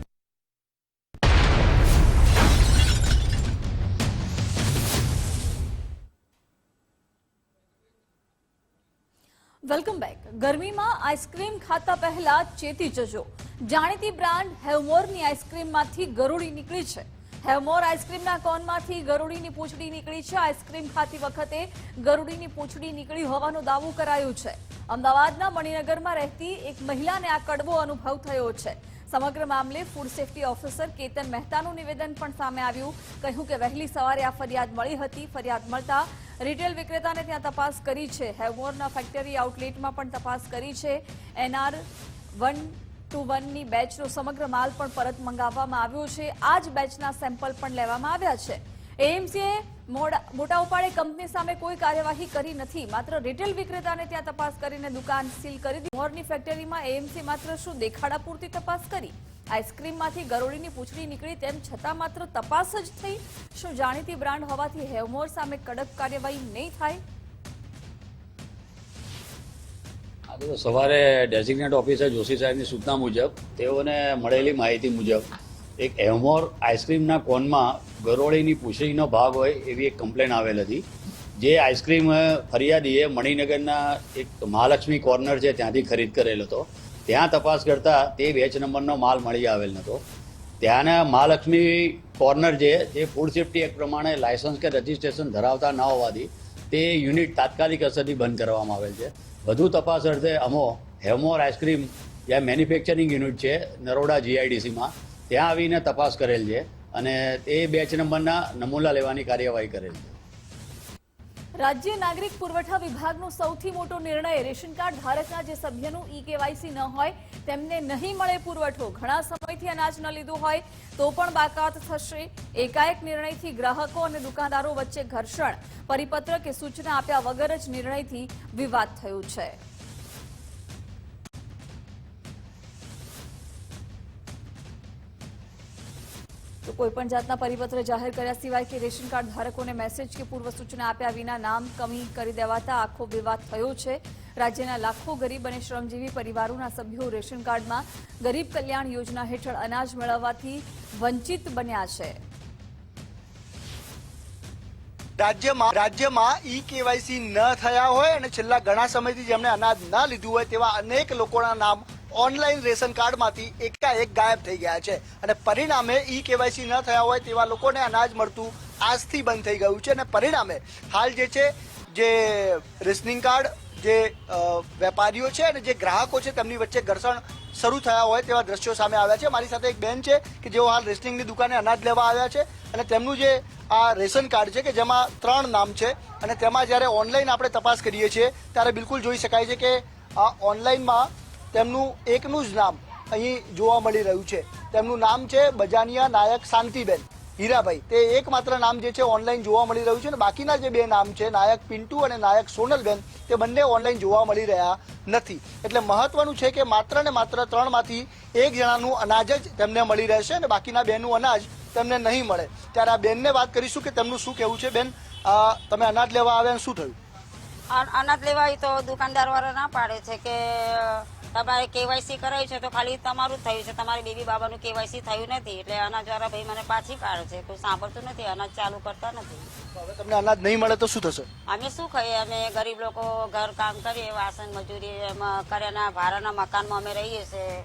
Welcome back. ગરમીમાં આઈસ્ક્રીમ ખાતા પહેલા ચેતી જજો। જાણીતી બ્રાન્ડ હેવમોરની આઈસ્ક્રીમમાંથી ગરોળી નીકળી છે। હેવમોર આઈસ્ક્રીમના કોનમાંથી ગરોળીની પૂંછડી નીકળી છે। આઈસ્ક્રીમ ખાતી વખતે ગરોળીની પૂંછડી નીકળી હોવાનો દાવો કરાયો છે। અમદાવાદના મણિનગરમાં રહેતી એક મહિલાને આ કડવો અનુભવ થયો છે। સમગ્ર મામલે ફૂડ સેફટી ઓફિસર કેતન મહેતાનું નિવેદન પણ સામે આવ્યું। કહ્યું કે વહેલી સવારે આ ફરિયાદ મળી હતી। ફરિયાદ મળતા રિટેલ વિક્રેતાને ત્યાં તપાસ કરી છે। હેવમોરના ફેક્ટરી આઉટલેટમાં પણ તપાસ કરી છે। NR 121ની બેચનો સમગ્ર માલ પણ પરત મંગાવવામાં આવ્યો છે। આ જ બેચના સેમ્પલ પણ લેવામાં આવ્યા છે। એએમસીએ મોટા ઉપાડે કંપની સામે કોઈ કાર્યવાહી કરી નથી, માત્ર રિટેલ વિક્રેતાને ત્યાં તપાસ કરીને દુકાન સીલ કરી દીધી। હેવમોરની ફેક્ટરીમાં એએમસી માત્ર શું દેખાડા પૂરતી તપાસ કરી? આઈસ્ક્રીમમાંથી ગરોળીની પૂંછડી નીકળી તેમ છતાં માત્ર તપાસ જ થઈ? શું જાણીતી બ્રાન્ડ હોવાથી હેવમોર સામે કડક કાર્યવાહી નહીં થાય? સવારે ડેઝિગ્નેટ ઓફિસર જોશી સાહેબની સૂચના મુજબ તેઓને મળેલી માહિતી મુજબ એક હેવમોર આઈસ્ક્રીમના કોનમાં ગરોળીની પૂંછડીનો ભાગ હોય એવી એક કમ્પ્લેન આવેલ હતી। જે આઈસ્ક્રીમ ફરિયાદીએ મણિનગરના એક મહાલક્ષ્મી કોર્નર છે ત્યાંથી ખરીદ કરેલ હતો। ત્યાં તપાસ કરતા તે બેચ નંબરનો માલ મળી આવેલ નહોતો। ત્યાંના મહાલક્ષ્મી કોર્નર જે તે ફૂડ સેફ્ટી એક્ટ પ્રમાણે લાયસન્સ કે રજિસ્ટ્રેશન ધરાવતા ન હોવાથી તે યુનિટ તાત્કાલિક અસરથી બંધ કરવામાં આવેલ છે। વધુ તપાસ અર્થે અમો હેવમોર આઈસ્ક્રીમ જે મેન્યુફેક્ચરિંગ યુનિટ છે નરોડા GIDCમાં ત્યાં આવીને તપાસ કરેલ છે અને તે બેચ નંબરના નમૂના લેવાની કાર્યવાહી કરેલ છે। રાજ્ય નાગરિક પુરવઠા વિભાગનો સૌથી મોટો નિર્ણય, રેશન કાર્ડ ધારકના જે સભ્યનું EKYC ન હોય તેમને નહીં મળે પુરવઠો। ઘણા સમયથી અનાજ ન લીધું હોય તો પણ બાકાત થશે। એકાએક નિર્ણયથી ગ્રાહકો અને દુકાનદારો વચ્ચે ઘર્ષણ। પરિપત્ર કે સૂચના આપ્યા વગર જ નિર્ણયથી વિવાદ થયો છે। તો કોઈપણ જાતના પરિપત્ર જાહેર કર્યા સિવાય કે રેશન કાર્ડ ધારકોને મેસેજ કે પૂર્વ સૂચના આપ્યા વિના નામ કમી કરી દેવાતા આખો વિવાદ થયો છે। રાજ્યના લાખો ગરીબ અને શ્રમજીવી પરિવારોના સભ્યો રેશન કાર્ડમાં ગરીબ કલ્યાણ યોજના હેઠળ અનાજ મેળવવાથી વંચિત બન્યા છે। રાજ્યમાં EKYC ન થયા હોય અને છેલ્લા ઘણા સમયથી જેમણે અનાજ ન લીધું હોય તેવા અનેક લોકોના નામ ઓનલાઈન રેશન કાર્ડમાંથી એકાએક ગાયબ થઈ ગયા છે અને પરિણામે EKYC ન થયા હોય તેવા લોકોને અનાજ મળતું આજથી બંધ થઈ ગયું છે અને પરિણામે હાલ જે છે જે રેશનિંગ કાર્ડ જે વેપારીઓ છે અને જે ગ્રાહકો છે તેમની વચ્ચે ઘર્ષણ શરૂ થયા હોય તેવા દ્રશ્યો સામે આવ્યા છે। મારી સાથે એક બેન છે કે જેઓ હાલ રેશનિંગની દુકાને અનાજ લેવા આવ્યા છે અને તેમનું જે આ રેશન કાર્ડ છે કે જેમાં 3 નામ છે અને તેમાં જ્યારે ઓનલાઈન આપણે તપાસ કરીએ છીએ ત્યારે બિલકુલ જોઈ શકાય છે કે આ ઓનલાઈનમાં તેમનું એકનું જ નામ અહીં જોવા મળી રહ્યું છે। તેમનું નામ છે બજાનિયા નાયક શાંતિબેન હીરાભાઈ। તે એકમાત્ર નામ જે છે ઓનલાઈન જોવા મળી રહ્યું છે અને બાકીના જે બે નામ છે નાયક પિન્ટુ અને નાયક સોનલબેન તે બંને ઓનલાઈન જોવા મળી રહ્યા નથી। એટલે મહત્વનું છે કે માત્ર ને માત્ર 3માંથી એક જણાનું અનાજ જ તેમને મળી રહેશે અને બાકીના બેનું અનાજ તેમને નહીં મળે। ત્યારે આ બેનને વાત કરીશું કે તેમનું શું કહેવું છે। બેન, તમે અનાજ લેવા આવ્યા શું થયું? અનાજ લેવા તો દુકાનદાર વાળા ના પાડે છે કે તમારે KYC કરાયું છે તો ખાલી તમારું જ થયું છે, તમારી બેબી બાબાનું KYC થયું નથી। એટલે અનાજવાળા ભાઈ મને પાછી પાડે છે, કોઈ સાંભળતું નથી, અનાજ ચાલુ કરતા નથી। હવે તમને અનાજ નહીં મળે તો શું થશે? અમે શું ખાઈએ? અમે ગરીબ લોકો ઘર કામ કરીએ, વાસણ મજૂરી એમાં કર્યાના ભાડાના મકાનમાં અમે રહીએ છીએ।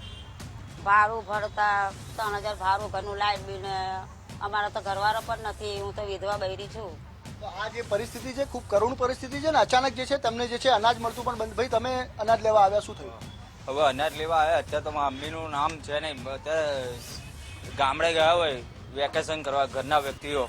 ભાડું ભરતા 3000 ભાડું, ઘરનું લાઇટ બિલ, અમારા તો ઘરવાળો પણ નથી, હું તો વિધવા બૈરી છું। તો આ જે પરિસ્થિતિ છે ખૂબ કરુણ પરિસ્થિતિ છે ને અચાનક જે છે તમને જે છે અનાજ મળતું પણ બંધ। ભાઈ, તમે અનાજ લેવા આવ્યા શું થયું? હવે અનાજ લેવા આવ્યા અત્યારે તો મારા મમ્મીનું નામ છે નહીં, અત્યારે ગામડે ગયા હોય વેકેશન કરવા ઘરના વ્યક્તિઓ,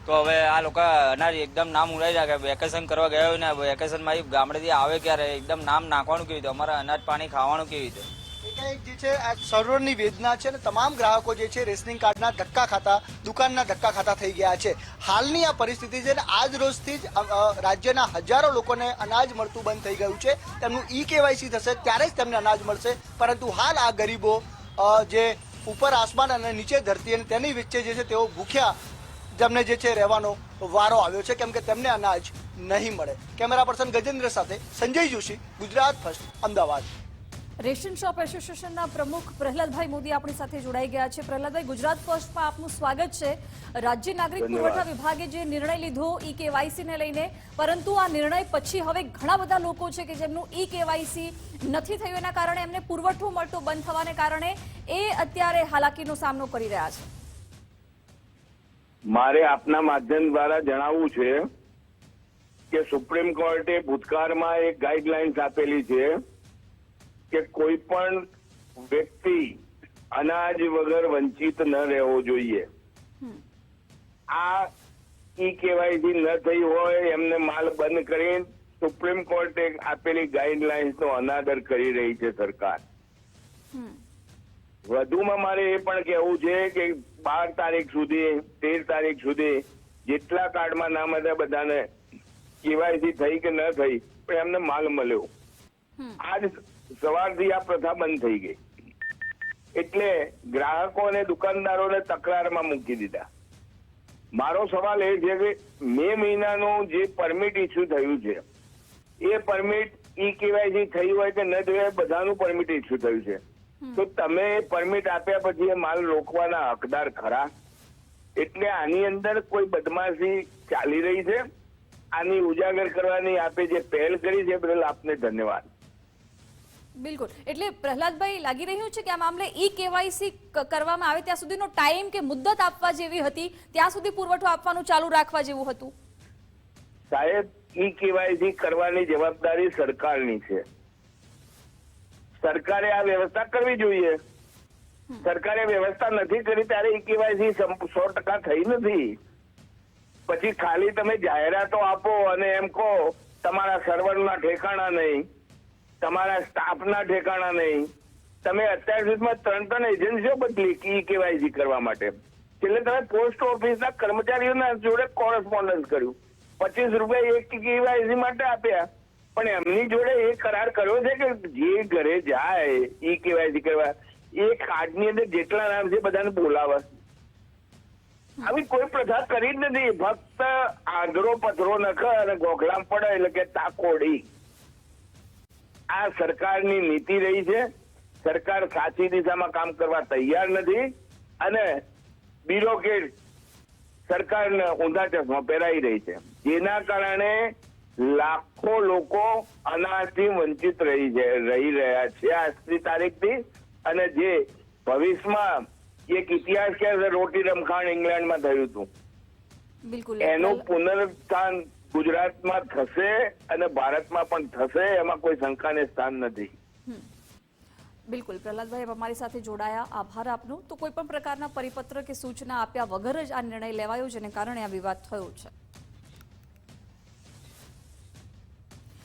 તો હવે આ લોકો અનાજ એકદમ નામ ઉડાઈ જાય કે વેકેશન કરવા ગયા હોય ને વેકેશનમાં ગામડેથી આવે ક્યારે એકદમ નામ નાખવાનું કેવી રીતે, અમારે અનાજ પાણી ખાવાનું કેવી રીતે? એકાએક જે છે આ સર્વરની વેદના છે અને તમામ ગ્રાહકો જે છે રેશનિંગ કાર્ડના ધક્કા ખાતા, દુકાનના ધક્કા ખાતા થઈ ગયા છે. હાલની આ પરિસ્થિતિ છે અને આજ રોજથી જ રાજ્યના હજારો લોકોને અનાજ મળતું બંધ થઈ ગયું છે. તેમનું ઈ-કેવાયસી થશે ત્યારે જ તેમને અનાજ મળશે, પરંતુ હાલ આ ગરીબો જે ઉપર આસમાન અને નીચે ધરતી અને તેની વચ્ચે જે છે તેઓ ભૂખ્યા જેમને જે છે રહેવાનો વારો આવ્યો છે, કેમ કે તેમને અનાજ નહીં મળે. કેમેરા પર્સન ગજેન્દ્ર સાથે Sanjay Joshi, Gujarat first, Ahmedabad. Ration shop એસોસિએશનના પ્રમુખ પ્રહલાદભાઈ મોદી આપણી સાથે જોડાઈ ગયા છે. પ્રહલાદભાઈ, ગુજરાત ફર્સ્ટમાં આપનું સ્વાગત છે. રાજ્ય નાગરિક પુરવઠા વિભાગે જે નિર્ણય લીધો ઈ-કેવાયસીને લઈને, પરંતુ આ નિર્ણય પછી હવે ઘણા બધા લોકો છે કે જેમનું ઈ-કેવાયસી નથી થયું, એના કારણે એમને પુરવઠો મળતો બંધ થવાને કારણે એ અત્યારે હાલાકીનો સામનો કરી રહ્યા છે. મારે આપના માધ્યમ દ્વારા જણાવવું છે કે સુપ્રીમ કોર્ટે ભૂતકાળમાં એક ગાઈડલાઇન્સ આપેલી છે કે કોઈ પણ વ્યક્તિ અનાજ વગર વંચિત ન રહેવો જોઈએ. આ ઈ-કેવાયસી ન થઈ હોય એમને માલ બંધ કરી સુપ્રીમ કોર્ટે આપેલી ગાઈડલાઇન્સ નો અનાદર કરી રહી છે સરકાર. વધુમાં મારે એ પણ કહેવું છે કે 12 તારીખ સુધી 13 તારીખ સુધી જેટલા કાર્ડમાં નામ હતા બધાને કેવાયસી થઈ કે ન થઈ પણ એમને માલ મળ્યો. આજ સવારથી આ પ્રથા બંધ થઈ ગઈ એટલે ગ્રાહકો અને દુકાનદારોને તકરારમાં મૂકી દીધા. મારો સવાલ એ છે કે મે મહિનાનું જે પરમિટ ઇસ્યુ થયું છે એ પરમિટ ઈ-કેવાયસી થઈ હોય કે ન થઈ હોય બધાનું પરમિટ ઇસ્યુ થયું છે, તો તમે પરમિટ આપ્યા પછી એ માલ રોકવાના હકદાર ખરા? એટલે આની અંદર કોઈ બદમાશી ચાલી રહી છે. આની ઉજાગર કરવાની આપે જે પહેલ કરી છે બદલ આપને ધન્યવાદ. બિલકુલ. એટલે પ્રહલાદભાઈ, લાગી રહ્યું છે કે આ મામલે ઈ-કેવાયસી કરવામાં આવે ત્યાં સુધીનો ટાઈમ કે મુદ્દત આપવા જેવી હતી, ત્યાં સુધી પુરવઠો આપવાનું ચાલુ રાખવા જેવું હતું. સાહેબ, ઈ-કેવાયસી કરવાની જવાબદારી સરકારની છે. સરકારે આ વ્યવસ્થા કરવી જોઈએ. સરકારે વ્યવસ્થા નથી કરી ત્યારે ઈ-કેવાયસી 100% થઈ નથી. પછી ખાલી તમે જાહેરાતો આપો અને એમ કહો તમારા સર્વરના ઠેકાણા નહીં, તમારા સ્ટાફના ઠેકાણા નહીં. તમે અત્યાર સુધીમાં 3 એજન્સીઓ બદલી ઈ-કેવાયસી કરવા માટે. એટલે તમે પોસ્ટ ઓફિસના કર્મચારીઓના જોડે કોરસ્પોન્ડન્સ કર્યું, 25 રૂપિયા એક ઈ-કેવાયસી માટે આપ્યા, પણ એમની જોડે એ કરાર કર્યો છે કે જે ઘરે જાય ઈ-કેવાયસી કરવા એ કાર્ડની અંદર જેટલા નામ છે બધાને બોલાવે. આવી કોઈ પ્રથા કરી જ નથી. ફક્ત આંધળો પથરો નખ અને ગોખલામ પડે એટલે કે તાકોડી. આ સરકારની નીતિ રહી છે. સરકાર સાચી દિશામાં કામ કરવા તૈયાર નથી અને બ્યુરોક્રેટ સરકારને ઊંધા ચશ્મા પહેરાઈ રહી છે, જેના કારણે લાખો લોકો અનાજથી વંચિત રહી રહ્યા છે આજની તારીખથી. અને જે ભવિષ્યમાં એક ઇતિહાસ કે રોટી રમખાણ ઇંગ્લેન્ડમાં થયું હતું, એનું પુનરુત્થાન ગુજરાતમાં થશે અને ભારતમાં પણ થશે, એમાં કોઈ શંકાને સ્થાન નથી. બિલકુલ. પ્રહલાદભાઈ અમારી સાથે જોડાયા, આભાર આપનો. તો કોઈ પણ પ્રકારના પરિપત્ર કે સૂચના આપ્યા વગર જ આ નિર્ણય લેવાયો, જેને કારણે આ વિવાદ થયો છે.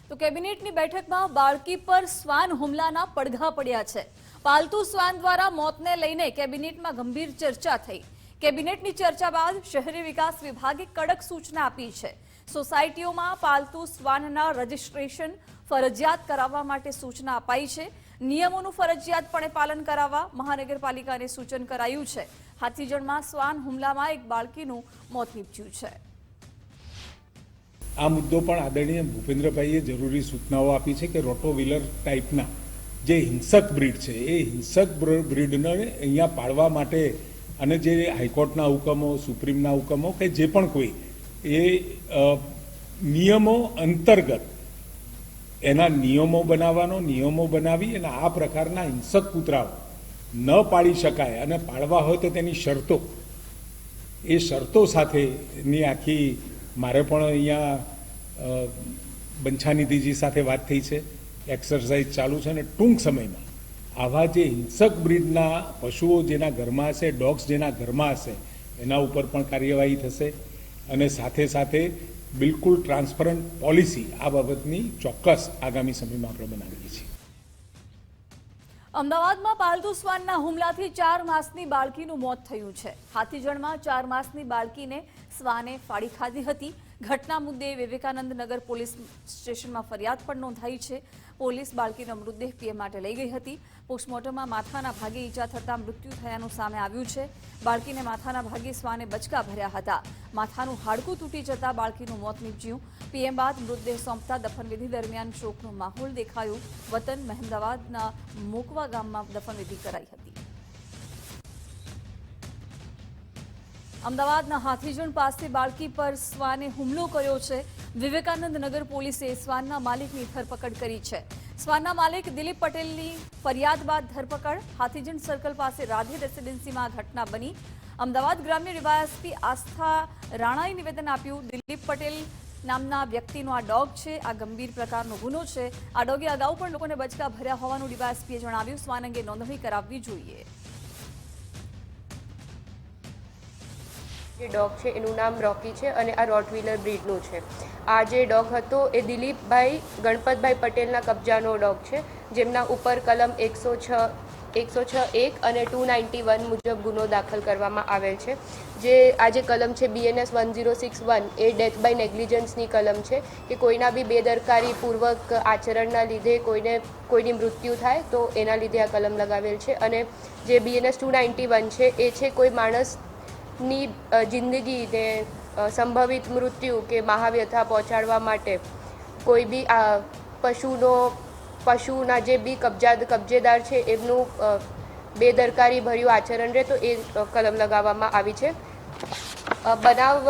તો કેબિનેટની બેઠકમાં બાળકી પર શ્વાન હુમલાના પડઘા પડ્યા છે. પાલતુ શ્વાન દ્વારા મોતને લઈને કેબિનેટમાં ગંભીર ચર્ચા થઈ. કેબિનેટની ચર્ચા બાદ શહેરી વિકાસ વિભાગે કડક સૂચના આપી છે. સોસાયટીઓમાં પાલતુ શ્વાનના રજીસ્ટ્રેશન ફરજિયાત કરાવવા માટે સૂચના અપાઈ છે. નિયમોનું ફરજિયાતપણે પાલન કરાવવા મહાનગરપાલિકાને સૂચન કરાયું છે. હાથીજણમાં શ્વાન હુમલામાં એક બાળકીનું મોત નીપજ્યું છે. આ મુદ્દો પણ આદરણીય ભૂપેન્દ્રભાઈએ જરૂરી સૂચનાઓ આપી છે કે રોટોવીલર ટાઈપના જે હિંસક બ્રીડ છે એ હિંસક બ્રીડને અહીંયા પાળવા માટે અને જે હાઈકોર્ટના હુકમો, સુપ્રીમના હુકમો કે જે પણ કોઈ એ નિયમો અંતર્ગત એના નિયમો બનાવી અને આ પ્રકારના હિંસક કૂતરાઓ ન પાળી શકાય અને પાળવા હોય તો તેની શરતો, એ શરતો સાથેની આખી મારે પણ અહીંયા બંછાનિધિજી સાથે વાત થઈ છે. એક્સરસાઇઝ ચાલુ છે અને ટૂંક સમયમાં આવા જે હિંસક બ્રીડના પશુઓ જેના ઘરમાં હશે, ડોગ્સ જેના ઘરમાં હશે, એના ઉપર પણ કાર્યવાહી થશે અને સાથે સાથે બિલકુલ ટ્રાન્સપરન્ટ પોલિસી આ બાબતની ચોક્કસ આગામી સમયમાં આપણે બનાવીએ છીએ. અમદાવાદમાં પાલતુ શ્વાનના હુમલાથી 4 માસની બાળકીનું મોત થયું છે. હાથીજણમાં 4 માસની બાળકીને શ્વાને ફાડી ખાધી હતી. ઘટના મુદ્દે વિવેકાનંદ નગર પોલીસ સ્ટેશનમાં ફરિયાદ પણ નોંધાઈ છે. પોલીસ બાળકીનો મૃતદેહ પીએમ માટે લઈ ગઈ હતી. પોસ્ટમોર્ટમમાં માથાના ભાગે ઈજા થતાં મૃત્યુ થયાનું સામે આવ્યું છે. બાળકીને માથાના ભાગે શ્વાને બચકા ભર્યા હતા. માથાનું હાડકું તૂટી જતા બાળકીનું મોત નીપજ્યું. પીએમ બાદ મૃતદેહ સોંપતા દફનવિધિ દરમિયાન શોકનો માહોલ દેખાયો. વતન મહેમદાવાદના મોકવા ગામમાં દફનવિધિ કરાઈ હતી. અમદાવાદના હાથીજણ પાસે બાળકી પર શ્વાને હુમલો કર્યો છે. વિવેકાનંદ નગર પોલીસે શ્વાનના માલિકની ધરપકડ કરી છે. શ્વાનના માલિક દિલીપ પટેલની ફરિયાદ બાદ ધરપકડ. હાથીજણ સર્કલ પાસે રાધે રેસિડેન્સીમાં ઘટના બની. અમદાવાદ ગ્રામ્ય ડીવાયએસપી આસ્થા રાણાએ નિવેદન આપ્યું. દિલીપ પટેલ નામના વ્યક્તિનો આ ડોગ છે. આ ગંભીર પ્રકારનો ગુનો છે. આ ડોગે અગાઉ પણ લોકોને બચકા ભર્યા હોવાનું ડીવાયએસપીએ જણાવ્યું. શ્વાન અંગે નોંધણી કરાવવી જોઈએ. જે ડોગ છે એનું નામ રોકી છે અને આ રોટવીલર બ્રીડનું છે. આ જે ડોગ હતો એ દિલીપભાઈ ગણપતભાઈ પટેલના કબજાનો ડોગ છે, જેમના ઉપર કલમ 106(1) અને 291 મુજબ ગુનો દાખલ કરવામાં આવેલ છે. જે આ જે કલમ છે BNS 1061 એ ડેથ બાય નેગ્લિજન્સની કલમ છે કે કોઈના બી બેદરકારીપૂર્વક આચરણના લીધે કોઈની મૃત્યુ થાય તો એના લીધે આ કલમ લગાવેલ છે. અને જે BNS 291 છે એ છે કોઈ માણસની જિંદગીને સંભવિત મૃત્યુ કે મહાવ્યથા પહોંચાડવા માટે કોઈ બી પશુના જે બી કબજેદાર છે એમનું બેદરકારી ભર્યું આચરણ રહે તો એ કલમ લગાવવામાં આવી છે. બનાવ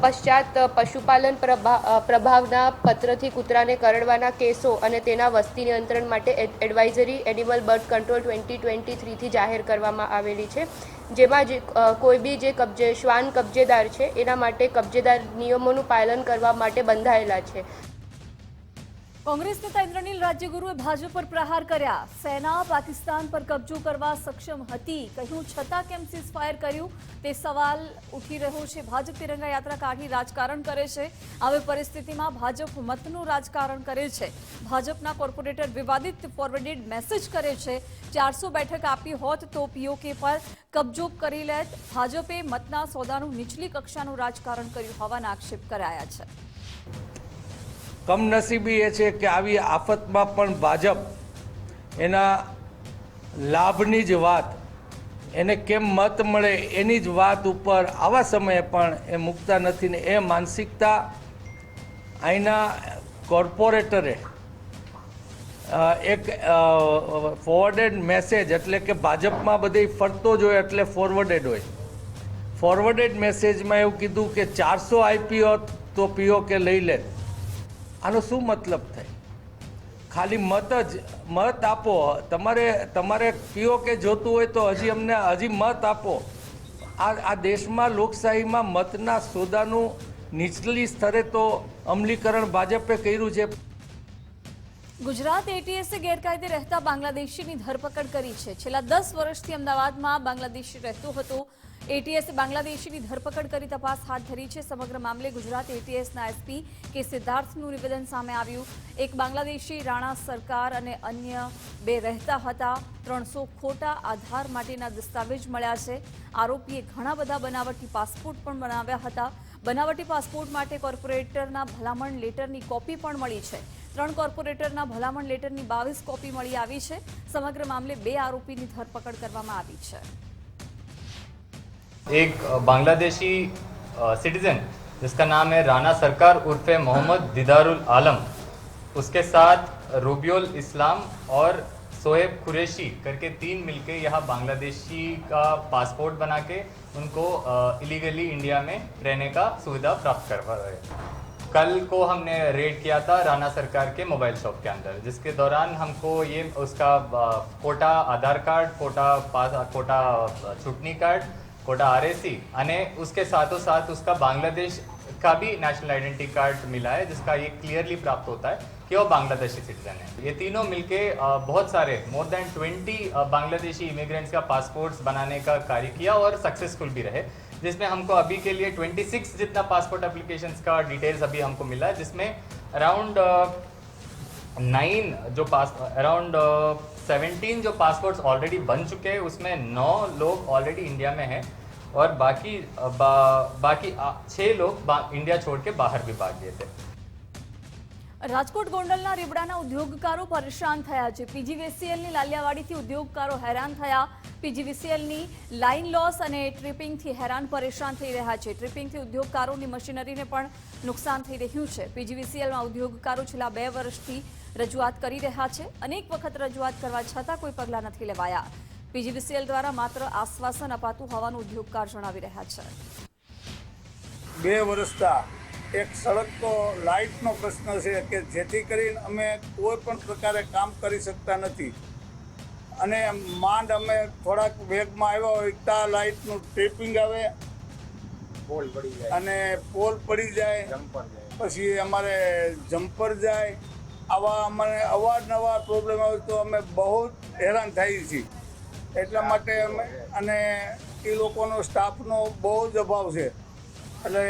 પશ્ચાત પશુપાલન પ્રભાગના પત્રથી કૂતરાને કરડવાના કેસો અને તેના વસ્તી નિયંત્રણ માટે એડવાઇઝરી એનિમલ બર્થ કંટ્રોલ 2023થી જાહેર કરવામાં આવેલી છે. જેમાં કોઈ બી જે શ્વાન કબજેદાર છે એના માટે કબજેદાર નિયમોનું પાલન કરવા માટે બંધાયેલા છે. કોંગ્રેસ નેતા ઇન્દ્રનીલ રાજ્યગુરુએ ભાજપ પર પ્રહાર કર્યા. સેના પાકિસ્તાન પર કબજો કરવા સક્ષમ હતી કહ્યું છતાં કેમ સીઝફાયર કર્યું તે સવાલ ઉઠી રહ્યો છે. ભાજપ તિરંગા યાત્રા કાઢી રાજકારણ કરે છે. આવી પરિસ્થિતિમાં ભાજપ મતનું રાજકારણ કરે છે. ભાજપના કોર્પોરેટર વિવાદિત ફોરવર્ડેડ મેસેજ કરે છે. 400 બેઠક આપી હોત તો પીઓકે પર કબજો કરી લેત. ભાજપે મતના સોદાનું નીચલી કક્ષાનું રાજકારણ કર્યું હોવાના આક્ષેપ કરાયા છે. કમનસીબી એ છે કે આવી આફતમાં પણ ભાજપ એના લાભની જ વાત, એને કેમ મત મળે એની જ વાત ઉપર આવા સમયે પણ એ મૂકતા નથી ને એ માનસિકતા અહીંના કોર્પોરેટરે એક ફોરવર્ડેડ મેસેજ એટલે કે ભાજપમાં બધી ફરતો જ હોય એટલે ફોરવર્ડેડ હોય. ફોરવર્ડેડ મેસેજમાં એવું કીધું કે 400 આપી હોત તો પીઓકે લઈ લે. આનો શું મતલબ થાય? ખાલી મત આપો. તમારે પીઓકે જોતું હોય તો હજી મત આપો. આ દેશમાં લોકશાહીમાં મતના સોદાનું નીચલી સ્તરે તો અમલીકરણ ભાજપે કર્યું છે. ગુજરાત એટીએસે ગેરકાયદે રહેતા બાંગ્લાદેશીની ધરપકડ કરી છે. છેલ્લા 10 વર્ષથી અમદાવાદમાં બાંગ્લાદેશી રહેતો હતો. એટીએસે બાંગ્લાદેશીની ધરપકડ કરી તપાસ હાથ ધરી છે. સમગ્ર મામલે ગુજરાત એટીએસના એસપી કે સિદ્ધાર્થનું નિવેદન સામે આવ્યું. એક બાંગ્લાદેશી રાણા સરકાર અને અન્ય 2 રહેતા હતા. 300 ખોટા આધાર માટેના દસ્તાવેજ મળ્યા છે. આરોપીએ ઘણા બધા બનાવટી પાસપોર્ટ પણ બનાવ્યા હતા. બનાવટી પાસપોર્ટ માટે કોર્પોરેટરના ભલામણ લેટરની કોપી પણ મળી છે. 3 કોર્પોરેટરના ભલામણ લેટરની 22 કોપી મળી આવી છે. સમગ્ર મામલે 2 આરોપીની ધરપકડ કરવામાં આવી છે. एक बांग्लादेशी सिटीजन जिसका नाम है राना सरकार उर्फ मोहम्मद दीदारुल आलम, उसके साथ रूबियोल इस्लाम और शोएब कुरैशी करके 3 मिलके यहाँ बांग्लादेशी का पासपोर्ट बना के उनको इलीगली इंडिया में रहने का सुविधा प्राप्त करवा रहे. कल को हमने रेड किया था राना सरकार के मोबाइल शॉप के अंदर, जिसके दौरान हमको ये उसका कोटा आधार कार्ड, कोटा चुटनी कार्ड कोटा RAC અને उसके साथों साथ उसका बांग्लादेश का भी नेशनल आइडेंटिटी कार्ड मिला है, जिसका ये क्लियरली प्राप्त होता है कि वो बांग्लादेशी सिटीजन है। ये तीनों मिलके बहुत सारे मोर देन 20 बांग्लादेशी इमिग्रेंट्स का पासपोर्ट्स बनाने का कार्य किया और सक्सेसफुल भी रहे, जिसमें हमको अभी के लिए 26 जितना पासपोर्ट एप्लीकेशंस का डिटेल्स अभी हमको मिला है, जिसमें अराउंड 17 जो पासपोर्ट्स ऑलरेडी बन चुके हैं, उसमें 9 लोग ऑलरेडी इंडिया में हैं और बाकी 6 लोग इंडिया छोड़ के बाहर भी भाग गए थे। રાજકોટ ગોંડલના રીબડાના ઉદ્યોગકારો પરેશાન થયા છે। પીજીવીસીએલની લાલિયાવાડીથી ઉદ્યોગકારો હેરાન થયા। પીજીવીસીએલની લાઇન લોસ અને ટ્રિપિંગથી હેરાન પરેશાન થઈ રહ્યા છે। ટ્રિપિંગથી ઉદ્યોગકારોની મશીનરીને પણ નુકસાન થઈ રહ્યું છે। પીજીવીસીએલમાં ઉદ્યોગકારો છેલ્લા 2 વર્ષથી રજૂઆત કરી રહ્યા છે। અનેક વખત રજૂઆત કરવા છતાં કોઈ પગલાં નથી લેવાયા। પીજીવીસીએલ દ્વારા માત્ર આશ્વાસન અપાતું હોવાનું ઉદ્યોગકાર જણાવી રહ્યા છે। 2 વર્ષથી એક સળગતો લાઇટનો પ્રશ્ન છે કે જેથી કરીને અમે કોઈ પણ પ્રકારે કામ કરી શકતા નથી અને માંડ અમે થોડાક વેગમાં આવ્યા હોય ત્યાં લાઇટનું ટ્રિપિંગ આવે, પોલ પડી જાય અને પોલ પડી જાય, પછી અમારે જમ્પર જાય। આવા અમારે અવારનવાર પ્રોબ્લેમ આવે તો અમે બહુ હેરાન થઈએ છીએ। એટલા માટે અમે અને એ લોકોનો સ્ટાફનો બહુ જ અભાવ છે, એટલે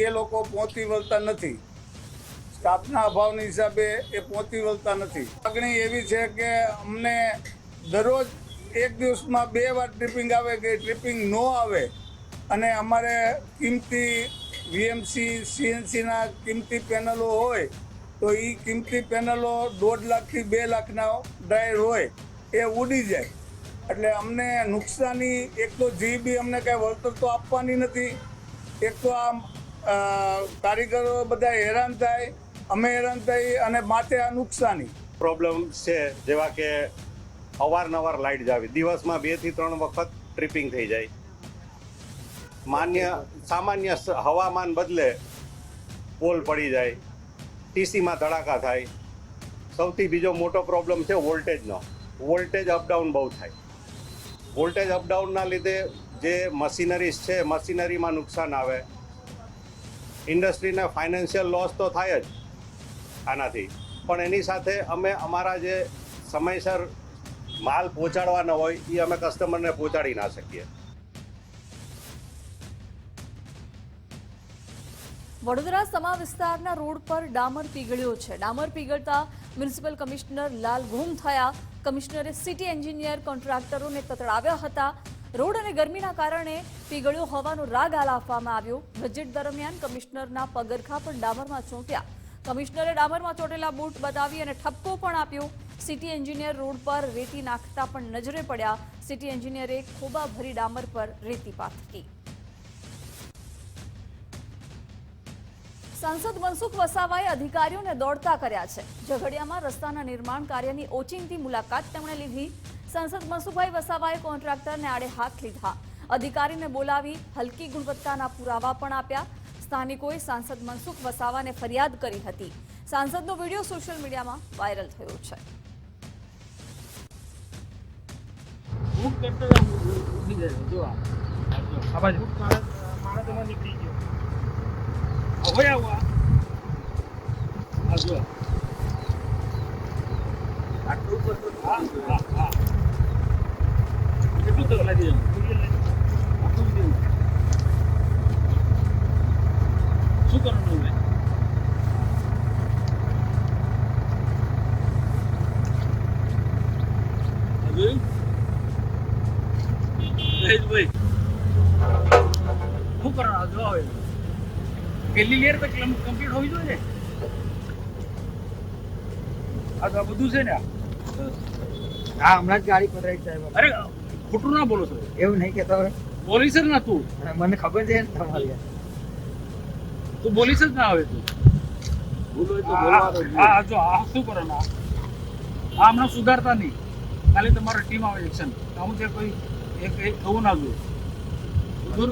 એ લોકો પહોંચી વળતા નથી। સ્ટાફના અભાવની હિસાબે એ પહોંચી વળતા નથી। માગણી એવી છે કે અમને દરરોજ એક દિવસમાં 2 વાર ટ્રિપિંગ આવે કે ટ્રિપિંગ ન આવે અને અમારે કિંમતી VMC CNCના કિંમતી પેનલો હોય તો એ કિંમતી પેનલો 1.5 લાખથી 2 લાખના ડ્રાયર હોય એ ઉડી જાય, એટલે અમને નુકસાની। એક તો GEB અમને કાંઈ વળતર તો આપવાની નથી, એક તો આ કારીગરો બધા હેરાન થાય, અમે હેરાન થઈ અને માથે આ નુકસાની પ્રોબ્લેમ છે। જેવા કે અવારનવાર લાઇટ જાવી, દિવસમાં 2 થી 3 વખત ટ્રિપિંગ થઈ જાય, સામાન્ય હવામાન બદલે પોલ પડી જાય, TCમાં ધડાકા થાય। સૌથી બીજો મોટો પ્રોબ્લેમ છે વોલ્ટેજનો। વોલ્ટેજ અપડાઉન બહુ થાય। વોલ્ટેજ અપડાઉનના લીધે જે મશીનરીઝ છે મશીનરીમાં નુકસાન આવે। ઇન્ડસ્ટ્રીને ફાઇનાન્શિયલ લોસ તો થાય જ આનાથી, પણ એની સાથે અમે અમારા જે સમયસર માલ પહોંચાડવાનો હોય એ અમે કસ્ટમરને પહોંચાડી ના શકીએ। વડોદરા સમા વિસ્તારના રોડ પર ડામર પીગળ્યો છે। ડામર પીગળતા મ્યુનિસિપલ કમિશનર લાલ ગુમ થયા। કમિશનરે સિટી એન્જિનિયર કોન્ટ્રાક્ટરોને તતડાવ્યા હતા। રોડ અને ગરમીના કારણે પીગળ્યો હોવાનો રાગ આલાપવામાં આવ્યો। બજેટ દરમિયાન કમિશનરના પગરખા પણ ડામરમાં ચોંટ્યા। કમિશનરે ડામરમાં ચોટેલા બૂટ બતાવી અને ઠપકો પણ આપ્યો। સિટી એન્જિનિયર રોડ પર રેતી નાખતા પણ નજરે પડ્યા। સિટી એન્જિનિયરે ખોબા ભરી ડામર પર રેતી પાથરી। સાંસદ મનસુખ વસાવાએ અધિકારીઓને દોડતા કર્યા છે। ઝઘડિયામાં રસ્તાના નિર્માણ કાર્યની ઓચિંતી મુલાકાત તેમણે લીધી। સાંસદ મનસુખભાઈ વસાવાએ કોન્ટ્રાક્ટરને આડે હાથ લીધા। અધિકારીને બોલાવી હલકી ગુણવત્તાના પુરાવા પણ આપ્યા। સ્થાનિકોએ સાંસદ મનસુખ વસાવાને ફરિયાદ કરી હતી। સાંસદનો વિડીયો સોશિયલ મીડિયામાં વાયરલ થયો છે। શું કરવાનું શું કરવાનું જો આવે પહેલી લેયર તો કમ્પ્લીટ હોવી જોઈએ ને। આ તો બધું છે ને। હા હમણાં જ ગાડી પધરાઈ સાહેબ। અરે ખોટું ના બોલો છો। એવું નહીં કહેતો બોલીશ જ ના તું। મને ખબર છે ને તમારી, તું બોલીશ જ ના આવે તું। હા જો આ શું કરવાનું, આ હમણાં સુધારતા નહીં, ખાલી તમારો ટીમ આવે એક્શન। હું ત્યાં કોઈ એક થવું ના જોઈએ।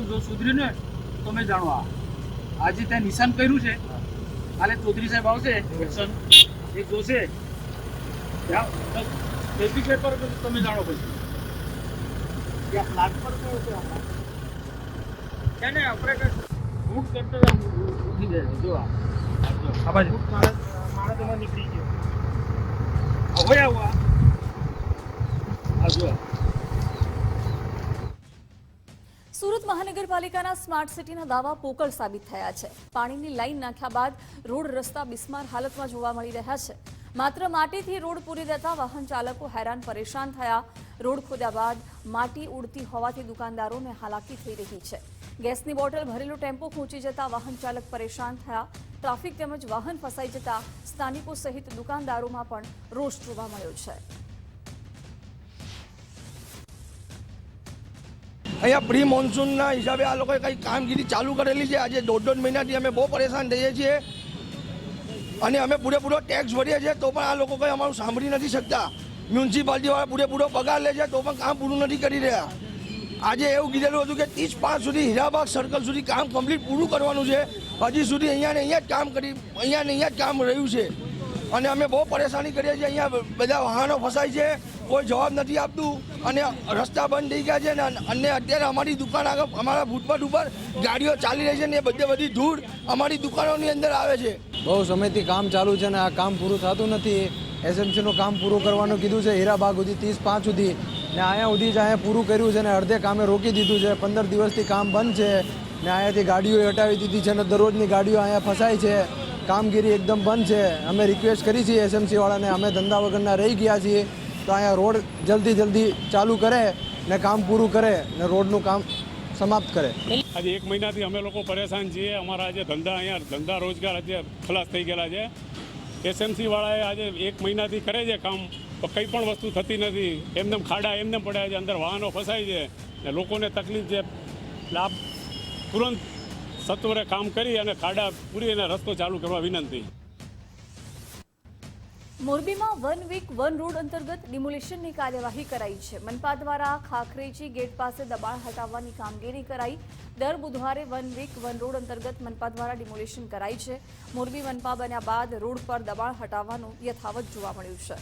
જો સુધરીને તમે જાણો। આજે ત્યાં નિશાન કર્યું છે, કાલે ચૌધરી સાહેબ આવશે એક્શન એ જોશે, પેપર તમે જાણો પછી ત્યાં પ્લાન પર કયો છે હમણાં ત્યાં ને ઓપરેટર રૂટ કરતો ઉઠી જાય જો આ બાજુ માણસ એમાં નીકળી ગયો હવે આવા આ જો સુરત મહાનગરપાલિકાના સ્માર્ટ સિટીના દાવા પોકળ સાબિત થયા છે. પાણીની લાઈન નાખ્યા બાદ રોડ રસ્તા બિસ્માર હાલતમાં જોવા મળી રહ્યા છે. માત્ર માટીથી રોડ પૂરી દેતા વાહન ચાલકો હેરાન પરેશાન થયા. રોડ ખોદ્યા બાદ માટી ઉડતી હોવાથી દુકાનદારોને હાલાકી થઈ રહી છે. ગેસની બોટલ ભરેલો ટેમ્પો પહોંચી જતા વાહન ચાલક પરેશાન થયા. ટ્રાફિક તેમજ વાહન ફસાઈ જતા સ્થાનિકો સહિત દુકાનદારોમાં પણ રોષ જોવા મળ્યો છે. અહીંયા પ્રી મોન્સૂનના હિસાબે આ લોકોએ કંઈ કામગીરી ચાલુ કરેલી છે. આજે દોઢ મહિનાથી અમે બહુ પરેશાન થઈએ છીએ અને અમે પૂરેપૂરો ટેક્સ ભરીએ છીએ તો પણ આ લોકો કંઈ અમારું સાંભળી નથી શકતા. મ્યુનિસિપાલિટીવાળા પૂરેપૂરો પગાર લે છે તો પણ કામ પૂરું નથી કરી રહ્યા. આજે એવું કીધેલું હતું કે 30/5 સુધી હીરાબાગ સર્કલ સુધી કામ કમ્પ્લીટ પૂરું કરવાનું છે. હજી સુધી અહીંયા જ કામ રહ્યું છે અને અમે બહુ પરેશાની કરીએ છીએ. અહીંયા બધા વાહનો ફસાય છે, કોઈ જવાબ નથી આપતું અને રસ્તા બંધ થઈ ગયા છે અને અત્યારે અમારી દુકાન આગળ અમારા ફૂટપાથ ઉપર ગાડીઓ ચાલી રહી છે ને બધી ધૂળ અમારી દુકાનોની અંદર આવે છે. બહુ સમયથી કામ ચાલુ છે ને આ કામ પૂરું થતું નથી. એસએમસીનું કામ પૂરું કરવાનું કીધું છે હીરાબાગ સુધી 30/5 સુધી ને અહીંયા સુધી જ અહીંયા પૂરું કર્યું છે ને અડધે કામે રોકી દીધું છે. 15 દિવસથી કામ બંધ છે ને અહીંયાથી ગાડીઓ હટાવી દીધી છે ને દરરોજની ગાડીઓ અહીંયા ફસાય છે. કામગીરી એકદમ બંધ છે. અમે રિક્વેસ્ટ કરી છીએ એસએમસી વાળાને, અમે ધંધા વગરના રહી ગયા છીએ તો અહીંયા રોડ જલ્દી ચાલુ કરે ને કામ પૂરું કરે ને રોડનું કામ સમાપ્ત કરે. આજે 1 મહિનાથી અમે લોકો પરેશાન છીએ. અમારા આજે ધંધા રોજગાર આજે ખલાસ થઈ ગયેલા છે. એસએમસી વાળાએ આજે 1 મહિનાથી કરે છે કામ તો કંઈ પણ વસ્તુ થતી નથી. એમને ખાડા એમને પડ્યા છે, અંદર વાહનો ફસાય છે ને લોકોને તકલીફ છે. લાભ તુરંત સત્વરે કામ કરી અને ખાડા પૂરી અને રસ્તો ચાલુ કરવા વિનંતી. મોરબીમાં 1 વીક 1 રોડ અંતર્ગત ડિમોલિશનની કાર્યવાહી કરાઈ છે. મનપા દ્વારા ખાખરેજી ગેટ પાસે દબાણ હટાવવાની કામગીરી કરાઈ. દર બુધવારે 1 વીક 1 રોડ અંતર્ગત મનપા દ્વારા ડિમોલિશન કરાઈ છે. મોરબી મનપા બન્યા બાદ રોડ પર દબાણ હટાવવાનું યથાવત જોવા મળ્યું છે.